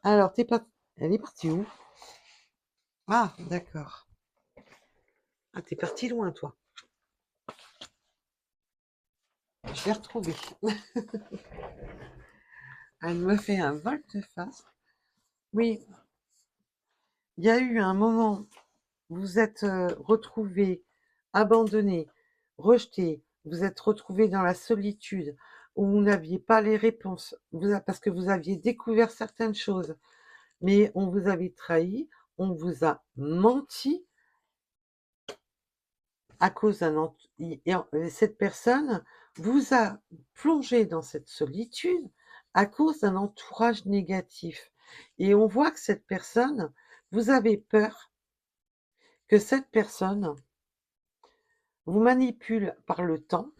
Alors elle est partie où? Ah d'accord. Ah, tu es partie loin toi. Je l'ai retrouvée. Elle m'a fait un volte-face. Oui, il y a eu un moment, vous êtes, retrouvés, abandonnés, rejetés, vous êtes retrouvés dans la solitude, où vous n'aviez pas les réponses, parce que vous aviez découvert certaines choses, mais on vous avait trahi, on vous a menti à cause cette personne vous a plongé dans cette solitude à cause d'un entourage négatif. Et on voit que cette personne, vous avez peur que cette personne vous manipule par le temps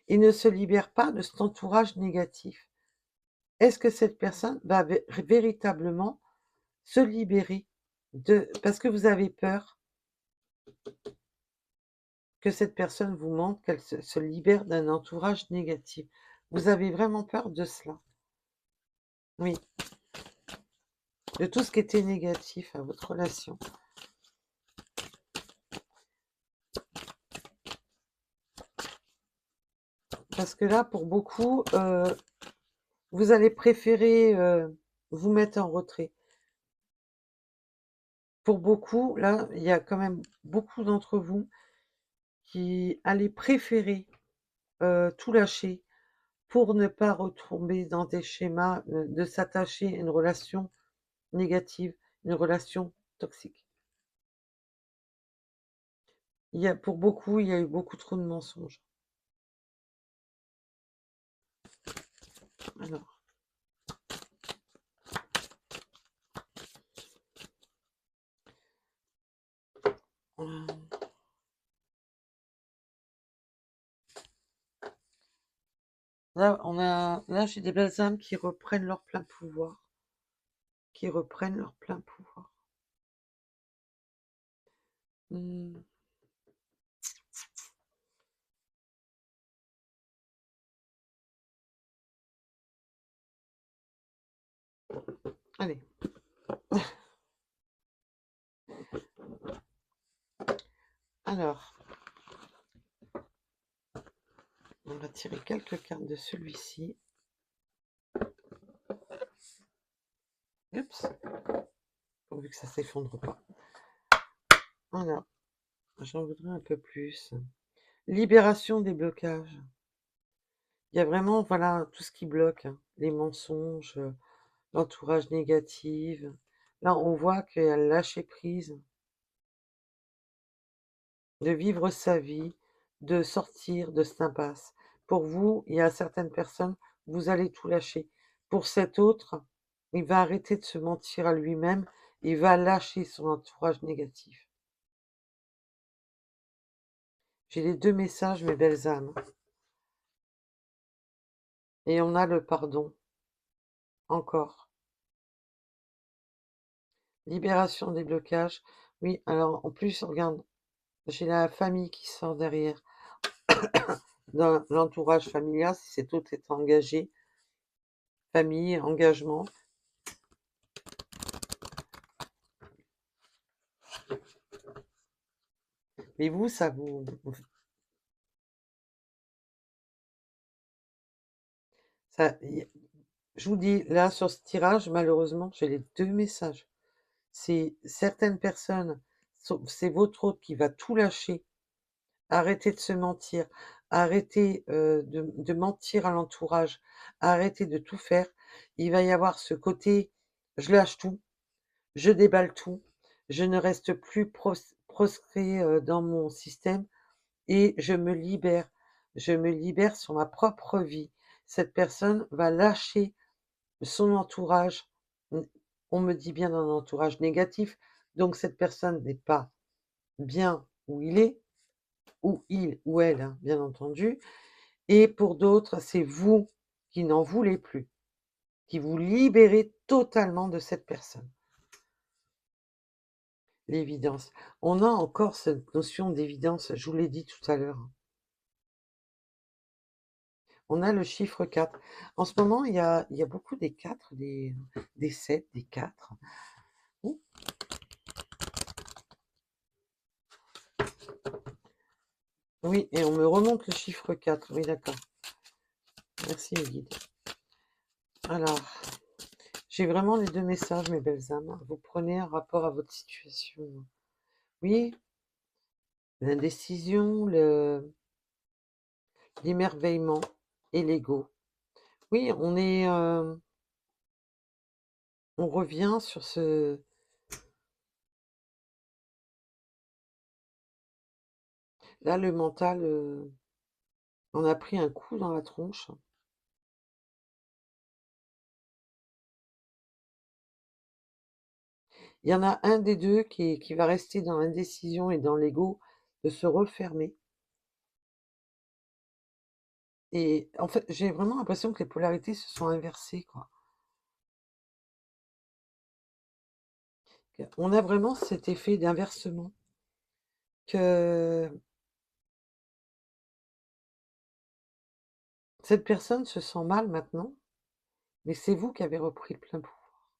et ne se libère pas de cet entourage négatif. Est-ce que cette personne va véritablement se libérer parce que vous avez peur que cette personne vous mente, qu'elle se libère d'un entourage négatif. Vous avez vraiment peur de cela. Oui, de tout ce qui était négatif à votre relation. Parce que là, pour beaucoup, vous allez préférer vous mettre en retrait. Pour beaucoup, là, il y a quand même beaucoup d'entre vous qui allaient préférer tout lâcher pour ne pas retomber dans des schémas de s'attacher à une relation négative, une relation toxique. Pour beaucoup, il y a eu beaucoup trop de mensonges. Alors, euh, là, j'ai des belles âmes qui reprennent leur plein pouvoir, qui reprennent leur plein pouvoir. Hmm. Allez. Alors, on va tirer quelques cartes de celui-ci. Oups, pourvu que ça s'effondre pas. Voilà, j'en voudrais un peu plus. Libération des blocages. Il y a vraiment, voilà, tout ce qui bloque, hein. Les mensonges, l'entourage négatif. Là, on voit qu'elle lâché prise, de vivre sa vie, de sortir de cette impasse. Pour vous, il y a certaines personnes, vous allez tout lâcher. Pour cet autre, il va arrêter de se mentir à lui-même, il va lâcher son entourage négatif. J'ai les deux messages, mes belles âmes. Et on a le pardon, encore. Libération des blocages. Oui, alors en plus, regarde, j'ai la famille qui sort derrière. Dans l'entourage familial, si cet autre est engagé. Famille, engagement. Mais vous, je vous dis, là, sur ce tirage, malheureusement, j'ai les deux messages. C'est certaines personnes, c'est votre autre qui va tout lâcher. Arrêtez de se mentir, arrêtez de mentir à l'entourage, arrêtez de tout faire. Il va y avoir ce côté, je lâche tout, je déballe tout, je ne reste plus proscrit dans mon système et je me libère sur ma propre vie. Cette personne va lâcher son entourage. On me dit bien d'un entourage négatif, donc cette personne n'est pas bien où il est, ou il ou elle, hein, bien entendu. Et pour d'autres, c'est vous qui n'en voulez plus, qui vous libérez totalement de cette personne. L'évidence. On a encore cette notion d'évidence, je vous l'ai dit tout à l'heure. On a le chiffre 4. En ce moment, il y a beaucoup des 4, des 7, des 4. Ouh. Oui, et on me remonte le chiffre 4. Oui, d'accord. Merci, les guides. Alors, j'ai vraiment les deux messages, mes belles âmes. Vous prenez un rapport à votre situation. Oui, l'indécision, l'émerveillement et l'ego. Oui, on revient sur ce... Là, le mental, on a pris un coup dans la tronche. Il y en a un des deux qui va rester dans l'indécision et dans l'ego de se refermer. Et en fait, j'ai vraiment l'impression que les polarités se sont inversées, quoi. On a vraiment cet effet d'inversement que cette personne se sent mal maintenant, mais c'est vous qui avez repris le plein pouvoir.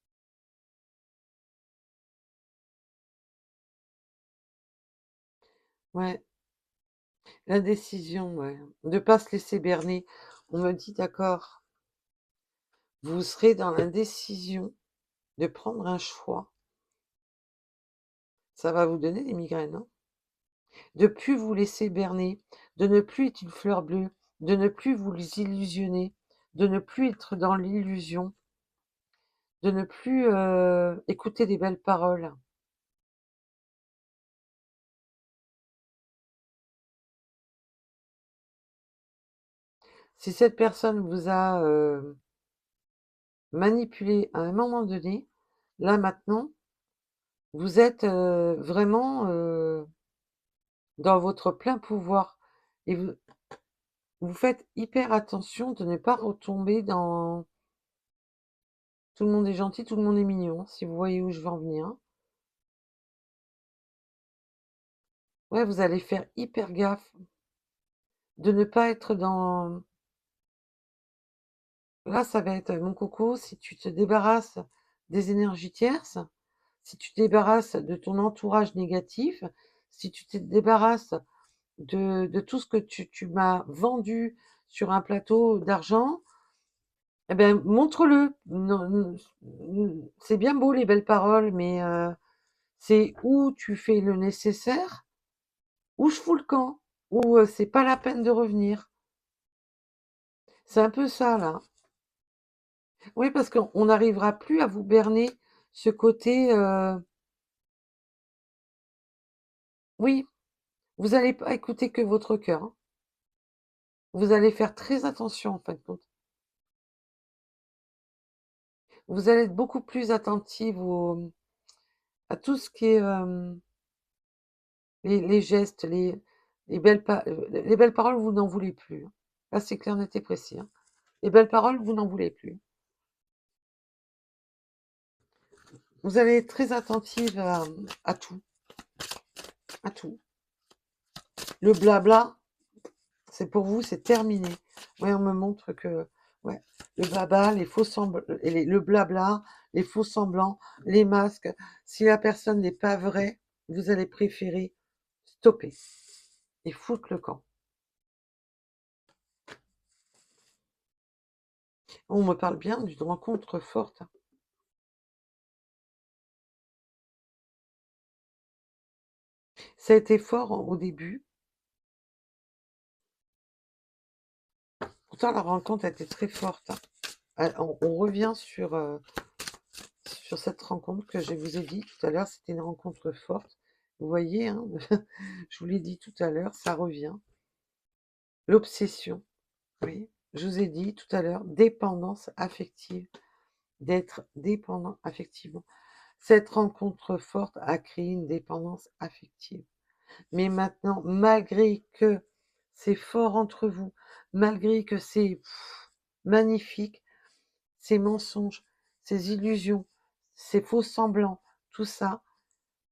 Ouais, la décision, ouais, de pas se laisser berner. On me dit: «D'accord, vous serez dans l'indécision de prendre un choix». Ça va vous donner des migraines, hein. De plus vous laisser berner, de ne plus être une fleur bleue, de ne plus vous illusionner, de ne plus être dans l'illusion, de ne plus, écouter des belles paroles. Si cette personne vous a, manipulé à un moment donné, là maintenant, vous êtes, vraiment, dans votre plein pouvoir et vous faites hyper attention de ne pas retomber dans tout le monde est gentil, tout le monde est mignon, si vous voyez où je veux en venir. Ouais, vous allez faire hyper gaffe de ne pas être dans là, ça va être, mon coco, si tu te débarrasses des énergies tierces, si tu te débarrasses de ton entourage négatif, si tu te débarrasses de tout ce que tu m'as vendu sur un plateau d'argent, eh ben, montre-le. Non, c'est bien beau les belles paroles, mais c'est ou tu fais le nécessaire, ou je fous le camp, ou c'est pas la peine de revenir. C'est un peu ça, là. Oui, parce qu'on n'arrivera plus à vous berner ce côté, oui, vous allez pas écouter que votre cœur, hein. Vous allez faire très attention, en fin de compte. Vous allez être beaucoup plus attentive à tout ce qui est, les gestes, les belles paroles, vous n'en voulez plus, hein. Là, c'est clair, net et précis, hein. Les belles paroles, vous n'en voulez plus. Vous allez être très attentive à tout, à tout. Le blabla, c'est pour vous, c'est terminé. Ouais, on me montre que, ouais, le blabla, les faux semblants, le blabla, les faux semblants, les masques. Si la personne n'est pas vraie, vous allez préférer stopper et foutre le camp. On me parle bien d'une rencontre forte. Ça a été fort au début. Pourtant, la rencontre a été très forte, hein. On revient sur cette rencontre que je vous ai dit tout à l'heure, c'était une rencontre forte. Vous voyez, hein, je vous l'ai dit tout à l'heure, ça revient. L'obsession, oui. Je vous ai dit tout à l'heure, dépendance affective, d'être dépendant affectivement. Cette rencontre forte a créé une dépendance affective. Mais maintenant, malgré que c'est fort entre vous, malgré que c'est magnifique, ces mensonges, ces illusions, ces faux semblants, tout ça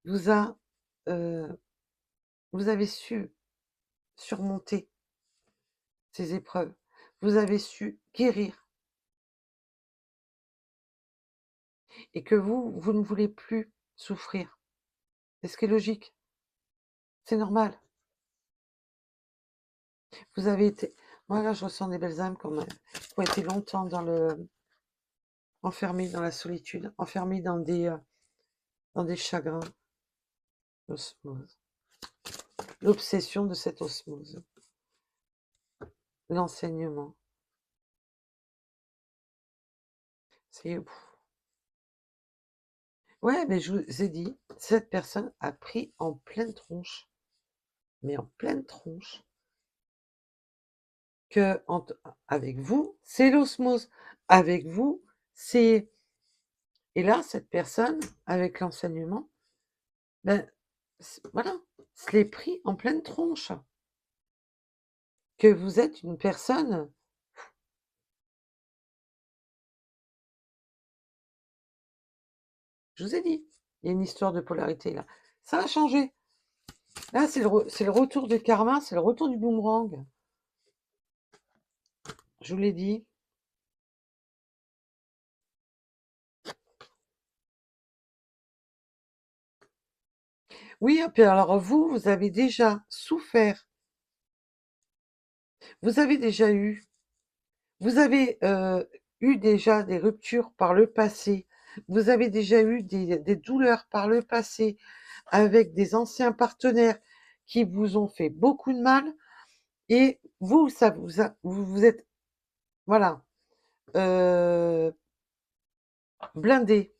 vous a, euh, vous avez su surmonter ces épreuves. Vous avez su guérir et que vous ne voulez plus souffrir. C'est ce qui est logique. C'est normal. Vous avez été, moi là, je ressens des belles âmes qui ont été longtemps enfermées dans la solitude, enfermées dans des chagrins. L'osmose. L'obsession de cette osmose. L'enseignement. C'est ouais, mais je vous ai dit, cette personne a pris en pleine tronche, mais en pleine tronche, que avec vous, c'est l'osmose. Avec vous, c'est... Et là, cette personne, avec l'enseignement, ben, voilà, se l'est pris en pleine tronche. Que vous êtes une personne, je vous ai dit, il y a une histoire de polarité là. Ça a changé. Là, c'est le retour du karma, c'est le retour du boomerang. Je vous l'ai dit. Oui, et puis alors vous avez déjà souffert, vous avez déjà eu, vous avez eu déjà des ruptures par le passé, vous avez déjà eu des douleurs par le passé avec des anciens partenaires qui vous ont fait beaucoup de mal, et vous, ça vous êtes, voilà, euh, blindé.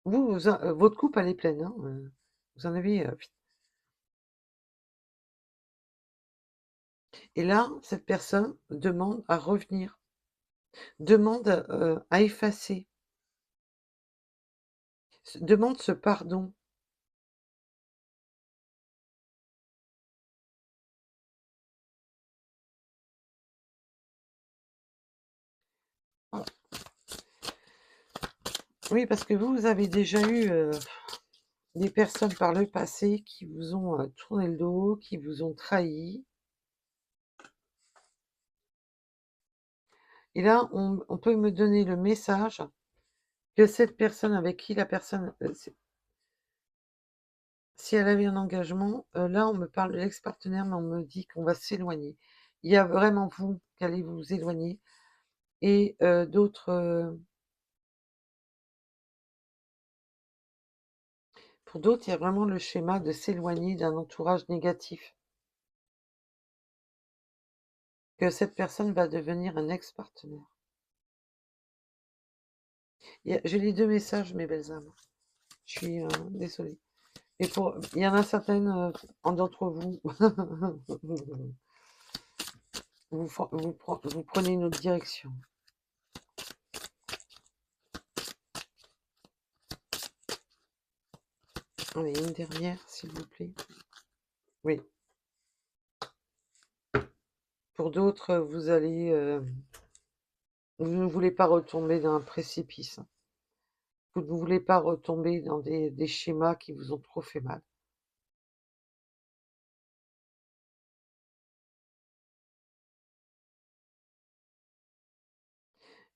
Votre coupe, elle est pleine, hein, vous en avez. Et là, cette personne demande à revenir, demande à effacer, demande ce pardon. Ah, oui, parce que vous avez déjà eu des personnes par le passé qui vous ont tourné le dos, qui vous ont trahi. Et là, on peut me donner le message que cette personne avec qui la personne, si elle avait un engagement, là, on me parle de l'ex-partenaire, mais on me dit qu'on va s'éloigner. Il y a vraiment vous qui allez vous éloigner, et pour d'autres, il y a vraiment le schéma de s'éloigner d'un entourage négatif, que cette personne va devenir un ex-partenaire. J'ai les deux messages, mes belles âmes. Je suis désolée. Et il y en a certaines d'entre vous, vous prenez une autre direction. Allez, une dernière, s'il vous plaît. Oui. Pour d'autres, vous ne voulez pas retomber dans un précipice. Vous ne voulez pas retomber dans des schémas qui vous ont trop fait mal.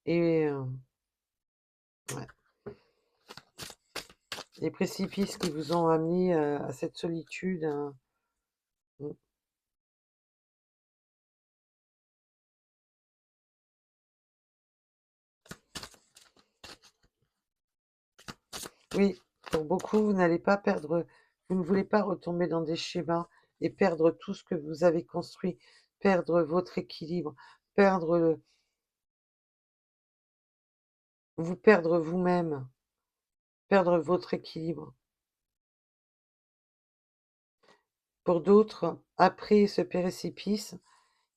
Et ouais, les précipices qui vous ont amené à cette solitude. Mm. Oui, pour beaucoup, vous n'allez pas perdre, vous ne voulez pas retomber dans des schémas et perdre tout ce que vous avez construit, perdre votre équilibre, vous perdre vous-même, perdre votre équilibre. Pour d'autres, après ce précipice,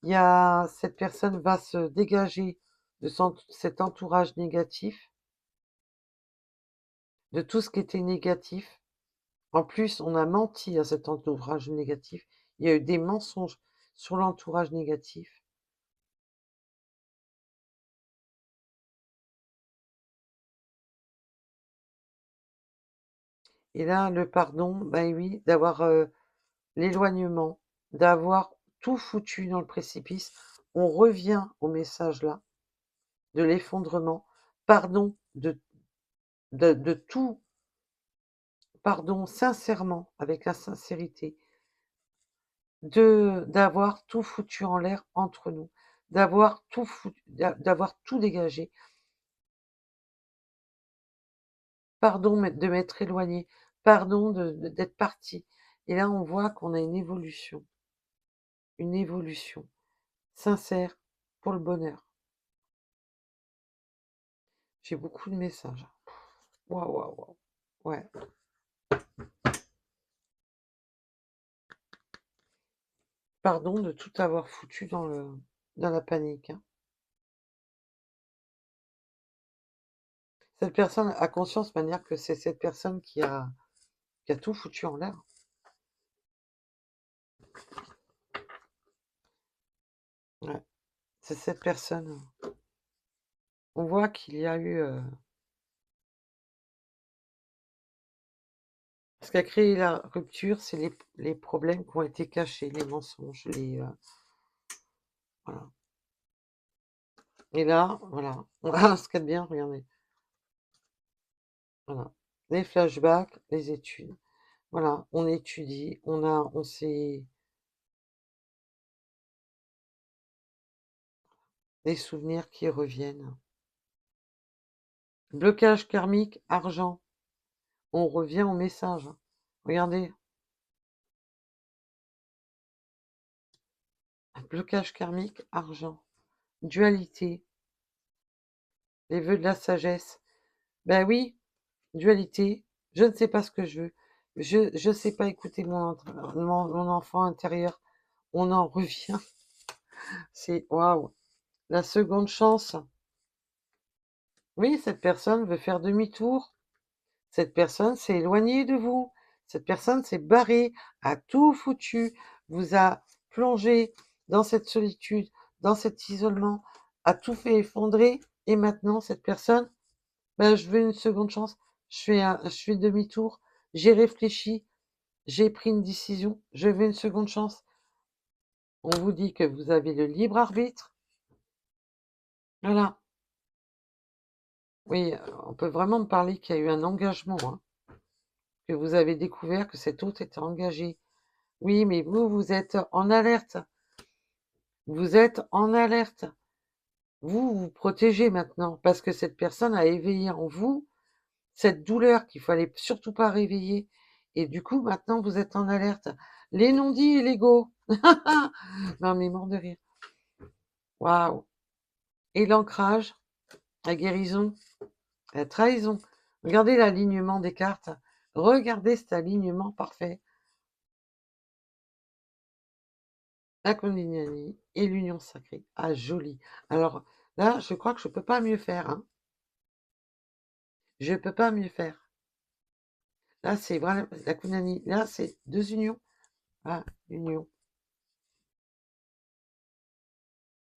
cette personne va se dégager de cet entourage négatif, de tout ce qui était négatif. En plus, on a menti à cet entourage négatif. Il y a eu des mensonges sur l'entourage négatif. Et là, le pardon, ben oui, d'avoir l'éloignement, d'avoir tout foutu dans le précipice. On revient au message là, de l'effondrement. Pardon de tout, pardon sincèrement, avec la sincérité, d'avoir tout foutu en l'air entre nous, d'avoir tout dégagé. Pardon de m'être éloigné, pardon d'être parti. Et là, on voit qu'on a une évolution sincère pour le bonheur. J'ai beaucoup de messages. Waouh, waouh, waouh. Ouais. Pardon de tout avoir foutu dans la panique, hein. Cette personne a conscience, de manière que c'est cette personne qui a tout foutu en l'air. Ouais. C'est cette personne. On voit qu'il y a eu. Ce qui a créé la rupture, c'est les problèmes qui ont été cachés, les mensonges, voilà. Et là, voilà. Ah, ce qu'il y a de bien, regardez. Voilà. Les flashbacks, les études. Voilà, on étudie, on sait des souvenirs qui reviennent. Blocage karmique, argent. On revient au message. Regardez. Blocage karmique, argent. Dualité. Les vœux de la sagesse. Ben oui, dualité. Je ne sais pas ce que je veux. Je ne sais pas écouter mon enfant intérieur. On en revient. C'est waouh. La seconde chance. Oui, cette personne veut faire demi-tour. Cette personne s'est éloignée de vous. Cette personne s'est barrée, a tout foutu, vous a plongé dans cette solitude, dans cet isolement, a tout fait effondrer. Et maintenant, cette personne, ben, je veux une seconde chance. Je fais demi-tour. J'ai réfléchi. J'ai pris une décision. Je veux une seconde chance. On vous dit que vous avez le libre arbitre. Voilà. Oui, on peut vraiment me parler qu'il y a eu un engagement, hein, que vous avez découvert que cet autre était engagé. Oui, mais vous, vous êtes en alerte. Vous êtes en alerte. Vous vous protégez maintenant parce que cette personne a éveillé en vous cette douleur qu'il fallait surtout pas réveiller. Et du coup, maintenant, vous êtes en alerte. Les non-dits et l'ego. Non, mais mort de rire. Waouh. Et l'ancrage, la guérison, la trahison. Regardez l'alignement des cartes. Regardez cet alignement parfait. La Kundalini et l'union sacrée. Ah, joli. Alors là, je crois que je peux pas mieux faire, hein. Je peux pas mieux faire. Là, c'est vraiment la Kundalini. Là, c'est deux unions. Ah, union.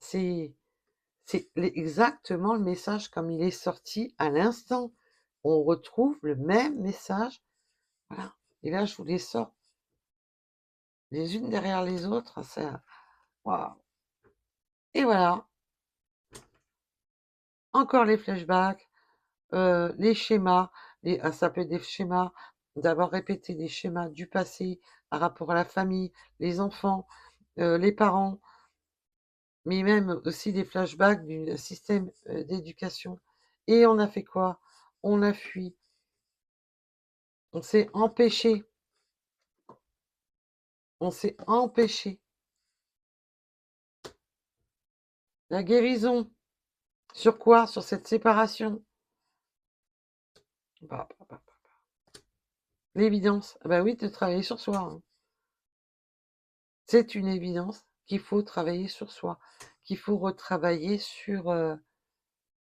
C'est exactement le message comme il est sorti à l'instant. On retrouve le même message. Voilà. Et là, je vous les sors les unes derrière les autres. Ça, waouh. Et voilà. Encore les flashbacks, les schémas. Ça peut être des schémas d'avoir répété des schémas du passé par rapport à la famille, les enfants, les parents, mais même aussi des flashbacks du système d'éducation. Et on a fait quoi? On a fui. On s'est empêché. On s'est empêché. La guérison. Sur quoi? Sur cette séparation. Bah, bah, bah, bah. L'évidence. Ah bah oui, de travailler sur soi, hein. C'est une évidence qu'il faut travailler sur soi, qu'il faut retravailler sur,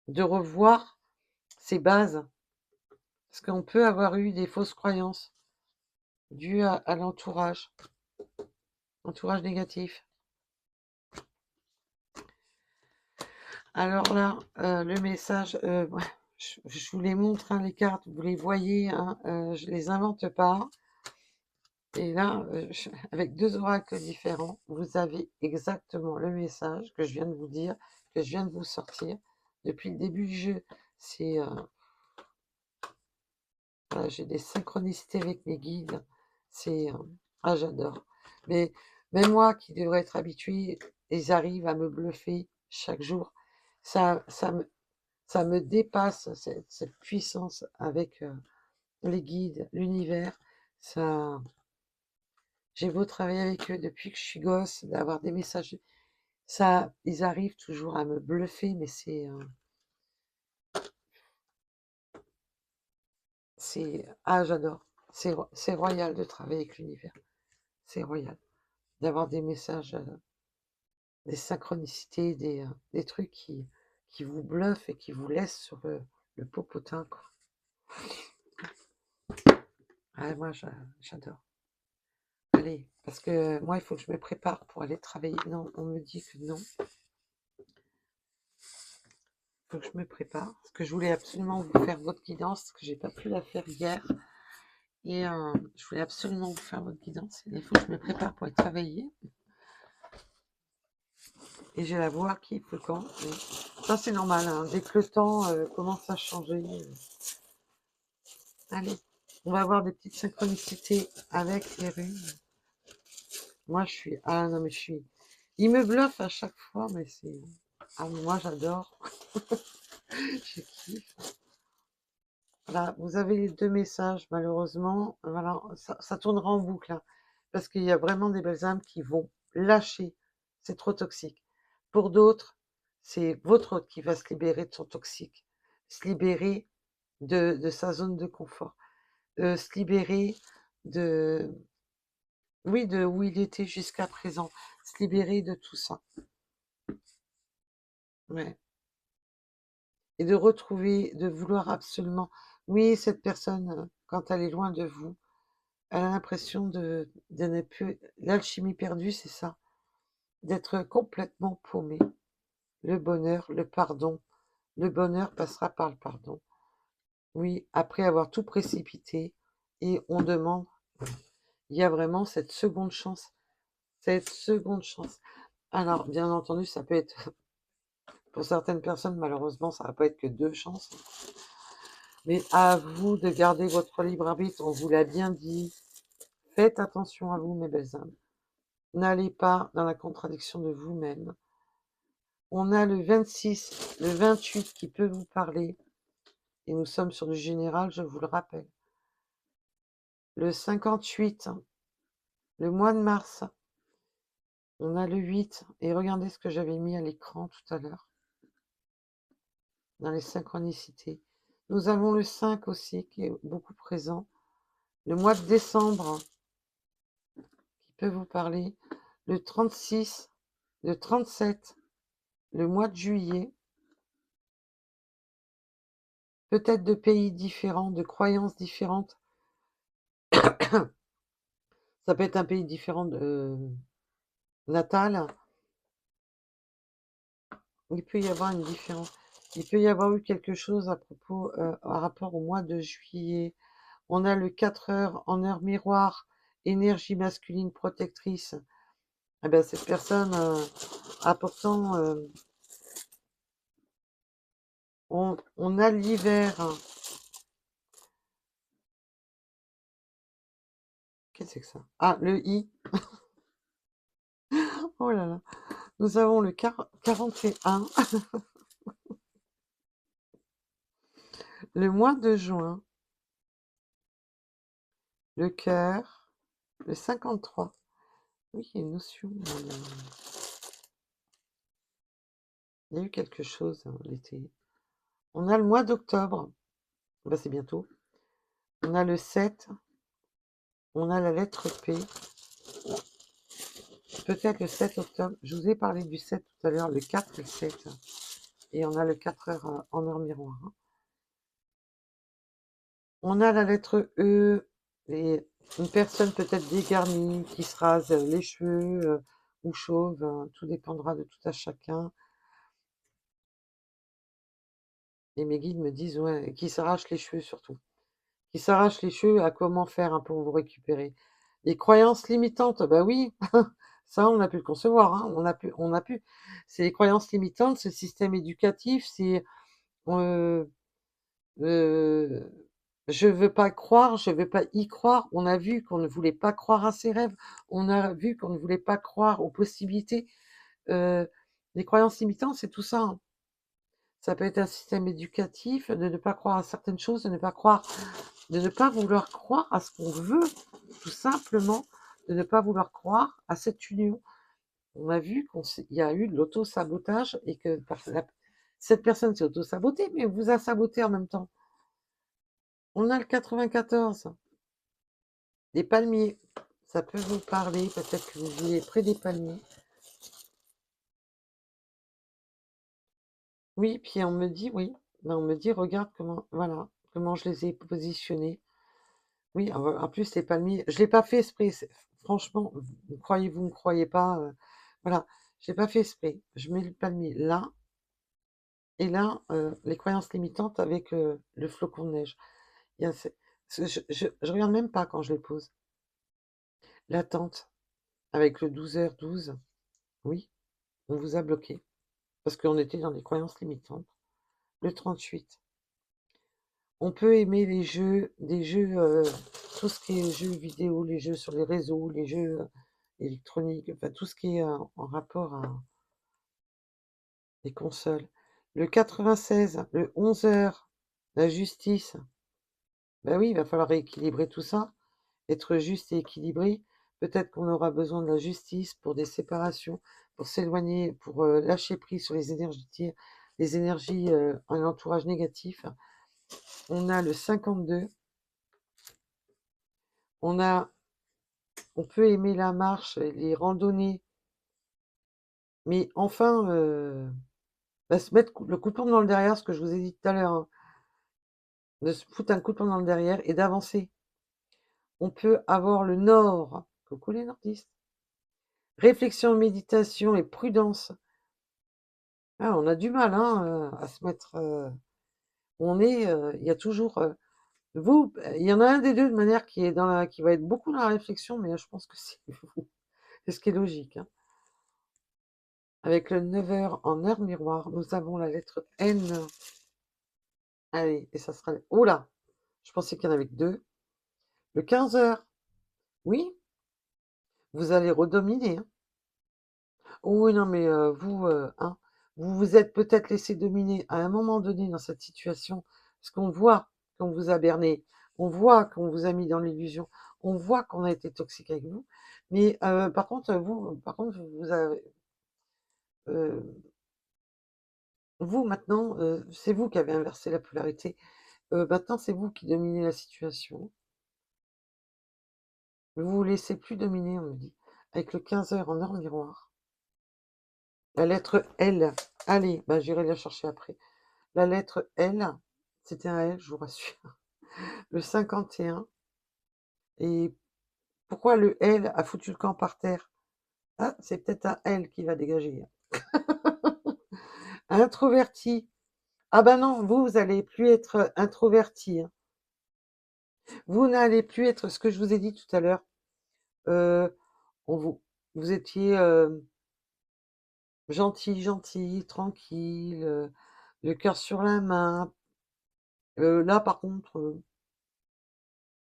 de revoir ses bases. Parce qu'on peut avoir eu des fausses croyances dues à l'entourage, entourage négatif. Alors là, le message, je vous les montre, hein, les cartes, vous les voyez, hein, je les invente pas. Et là, avec deux oracles différents, vous avez exactement le message que je viens de vous dire, que je viens de vous sortir. Depuis le début du jeu, c'est voilà, j'ai des synchronicités avec mes guides. C'est ah, j'adore. Mais même moi qui devrais être habituée, ils arrivent à me bluffer chaque jour. Ça, ça me, ça me dépasse cette puissance avec les guides, l'univers. Ça, j'ai beau travailler avec eux depuis que je suis gosse, d'avoir des messages, ça, ils arrivent toujours à me bluffer, mais ah, j'adore. C'est royal de travailler avec l'univers. C'est royal d'avoir des messages, des synchronicités, des trucs qui vous bluffent et qui vous laissent sur le popotin, quoi. Ah, moi, j'adore. Allez, parce que moi, il faut que je me prépare pour aller travailler. Non, on me dit que non. Il faut que je me prépare. Parce que je voulais absolument vous faire votre guidance, parce que j'ai pas pu la faire hier. Et je voulais absolument vous faire votre guidance. Il faut que je me prépare pour aller travailler. Et j'ai la voix qui peut quand. Ça, c'est normal, hein. Dès que le temps commence à changer. Allez. On va avoir des petites synchronicités avec les runes. Moi, je suis... Ah non, mais je suis... Il me bluffe à chaque fois, mais c'est... Ah, moi, j'adore. Je kiffe. Voilà, vous avez les deux messages, malheureusement. Voilà, ça tournera en boucle, hein, parce qu'il y a vraiment des belles âmes qui vont lâcher. C'est trop toxique. Pour d'autres, c'est votre autre qui va se libérer de son toxique, se libérer de sa zone de confort, se libérer de, oui, de où il était jusqu'à présent, se libérer de tout ça. Ouais. Et de retrouver, de vouloir absolument, oui, cette personne, quand elle est loin de vous, elle a l'impression de ne plus... L'alchimie perdue, c'est ça, d'être complètement paumé. Le bonheur, le pardon. Le bonheur passera par le pardon. Oui, après avoir tout précipité, et on demande, il y a vraiment cette seconde chance. Cette seconde chance. Alors, bien entendu, ça peut être, pour certaines personnes, malheureusement, ça va pas être que deux chances. Mais à vous de garder votre libre arbitre, on vous l'a bien dit. Faites attention à vous, mes belles âmes. N'allez pas dans la contradiction de vous-même. On a le 26, le 28 qui peut vous parler, et nous sommes sur du général, je vous le rappelle. Le 58, le mois de mars, on a le 8, et regardez ce que j'avais mis à l'écran tout à l'heure, dans les synchronicités. Nous avons le 5 aussi, qui est beaucoup présent. Le mois de décembre, qui peut vous parler. Le 36, le 37, le mois de juillet. Peut-être de pays différents, de croyances différentes. Ça peut être un pays différent de natal. Il peut y avoir une différence. Il peut y avoir eu quelque chose à propos, à rapport au mois de juillet. On a le 4 heures en heure miroir, énergie masculine protectrice. Eh ben, cette personne a pourtant... on a l'hiver. Qu'est-ce que c'est que ça? Ah, le I. Oh là là. Nous avons le 41. Le mois de juin. Le cœur. Le 53. Oui, il y a une notion. Il y a eu quelque chose l'été. On a le mois d'octobre. Ben, c'est bientôt. On a le 7. On a la lettre P. Peut-être le 7 octobre. Je vous ai parlé du 7 tout à l'heure, le 4 et le 7. Et on a le 4 heures en heure miroir. On a la lettre E. Et une personne peut-être dégarnie qui se rase les cheveux ou chauve. Tout dépendra de tout à chacun. Et mes guides me disent, ouais, qui s'arrache les cheveux surtout. Qui s'arrache les cheveux, à comment faire pour vous récupérer. Les croyances limitantes, bah oui, ça on a pu le concevoir, hein, on a pu. C'est les croyances limitantes, c'est le système éducatif, c'est euh, euh, je veux pas croire, je veux pas y croire. On a vu qu'on ne voulait pas croire à ses rêves, on a vu qu'on ne voulait pas croire aux possibilités. Les croyances limitantes, c'est tout ça, hein. Ça peut être un système éducatif, de ne pas croire à certaines choses, de ne pas croire, de ne pas vouloir croire à ce qu'on veut, tout simplement, de ne pas vouloir croire à cette union. On a vu qu'il y a eu de l'auto-sabotage et que cette personne s'est auto-sabotée, mais vous a saboté en même temps. On a le 94, des palmiers. Ça peut vous parler, peut-être que vous vivez près des palmiers. Oui, puis on me dit, oui, ben on me dit, regarde comment, voilà, comment je les ai positionnés. Oui, en plus, les palmiers, je l'ai pas fait exprès. Franchement, vous me croyez pas, voilà, je l'ai pas fait exprès. Je mets le palmier là, et là, les croyances limitantes avec le flocon de neige. Il y a je regarde même pas quand je les pose. L'attente avec le 12h12, oui, on vous a bloqué parce qu'on était dans des croyances limitantes. Le 38, On peut aimer les jeux, des jeux, tout ce qui est jeux vidéo, les jeux sur les réseaux, les jeux électroniques, enfin tout ce qui est en rapport à les consoles. Le 96, le 11 heures, la justice. Ben oui, il va falloir rééquilibrer tout ça, être juste et équilibré. Peut-être qu'on aura besoin de la justice pour des séparations, pour s'éloigner, pour lâcher prise sur les énergies, un entourage négatif. On a le 52. On peut aimer la marche, les randonnées, mais enfin, se mettre le coup de poing dans le derrière, ce que je vous ai dit tout à l'heure, hein, de se foutre un coup de poing dans le derrière et d'avancer. On peut avoir le nord, coucou les nordistes, réflexion, méditation et prudence. Ah, on a du mal hein, à se mettre. Il y a toujours. Il y en a un des deux de manière qui est qui va être beaucoup dans la réflexion, mais je pense que c'est vous. C'est ce qui est logique, hein. Avec le 9 heures en heure miroir, nous avons la lettre N. Allez, et ça sera... Oh là, je pensais qu'il y en avait que deux. Le 15 heures, oui, vous allez redominer, hein. Oh oui, non, mais hein, vous vous êtes peut-être laissé dominer à un moment donné dans cette situation, parce qu'on voit qu'on vous a berné, on voit qu'on vous a mis dans l'illusion, on voit qu'on a été toxique avec vous, mais par contre, euh, vous maintenant, c'est vous qui avez inversé la polarité. Maintenant, c'est vous qui dominez la situation. Vous vous laissez plus dominer, on me dit. Avec le 15 heures en heure miroir. La lettre L. Allez, bah, j'irai la chercher après. La lettre L, c'était un L, je vous rassure. Le 51. Et pourquoi le L a foutu le camp par terre? Ah, c'est peut-être un L qui va dégager. Introverti. Ah ben non, vous allez plus être introverti, hein. Vous n'allez plus être ce que je vous ai dit tout à l'heure. Euh, vous étiez gentil, tranquille, le cœur sur la main. Là, par contre,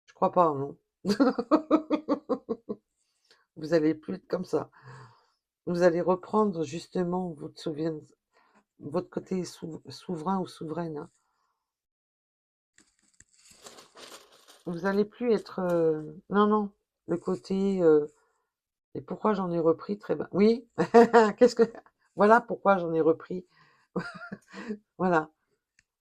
je crois pas, non. Vous allez plus être comme ça. Vous allez reprendre justement votre côté souverain ou souveraine, hein. Vous allez plus être... non, non, le côté... et pourquoi j'en ai repris très bien. Oui, qu'est-ce que... Voilà pourquoi j'en ai repris. Voilà.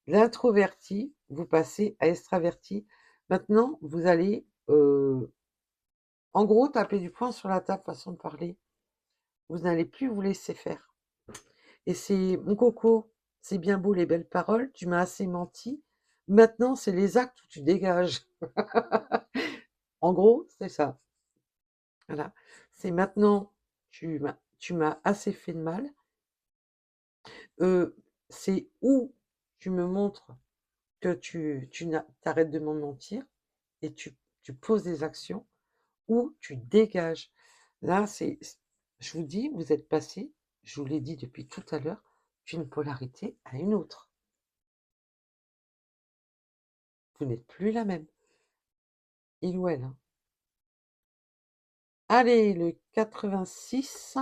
L'introverti, vous passez à extraverti. Maintenant, vous allez, en gros, taper du poing sur la table, façon de parler. Vous n'allez plus vous laisser faire. Et c'est mon coco, c'est bien beau les belles paroles, tu m'as assez menti. Maintenant, c'est les actes où tu dégages. En gros, c'est ça. Voilà. C'est maintenant, tu m'as assez fait de mal. C'est où tu me montres que t'arrêtes de m'en mentir et tu poses des actions ou tu dégages. Là, je vous dis, vous êtes passé, je vous l'ai dit depuis tout à l'heure, d'une polarité à une autre. Vous n'êtes plus la même, il ou elle, hein. Allez, le 86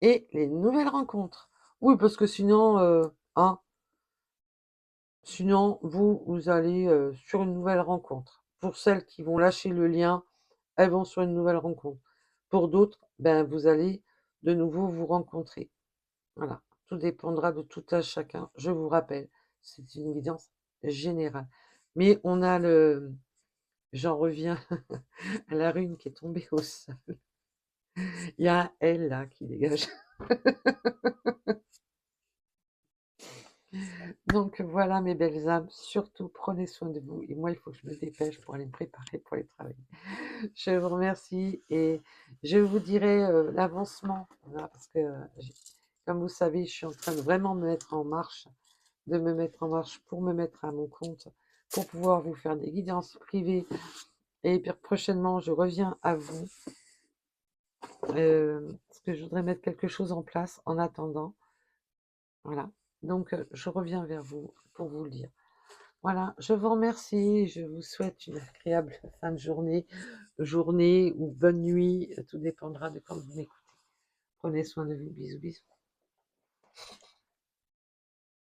et les nouvelles rencontres. Oui, parce que sinon, hein, sinon vous allez sur une nouvelle rencontre. Pour celles qui vont lâcher le lien, elles vont sur une nouvelle rencontre. Pour d'autres, ben, vous allez de nouveau vous rencontrer. Voilà, tout dépendra de tout à chacun. Je vous rappelle, c'est une évidence générale. Mais on a j'en reviens à la rune qui est tombée au sol. Il y a un L là qui dégage. Donc voilà mes belles âmes, surtout prenez soin de vous. Et moi, il faut que je me dépêche pour aller me préparer pour aller travailler. Je vous remercie et je vous dirai l'avancement, voilà, parce que comme vous savez, je suis en train de vraiment me mettre en marche, de me mettre en marche pour me mettre à mon compte, pour pouvoir vous faire des guidances privées. Et puis prochainement, je reviens à vous, parce que je voudrais mettre quelque chose en place en attendant. Voilà. Donc, je reviens vers vous pour vous le dire. Voilà, je vous remercie, je vous souhaite une agréable fin de journée ou bonne nuit, tout dépendra de quand vous m'écoutez. Prenez soin de vous, bisous bisous.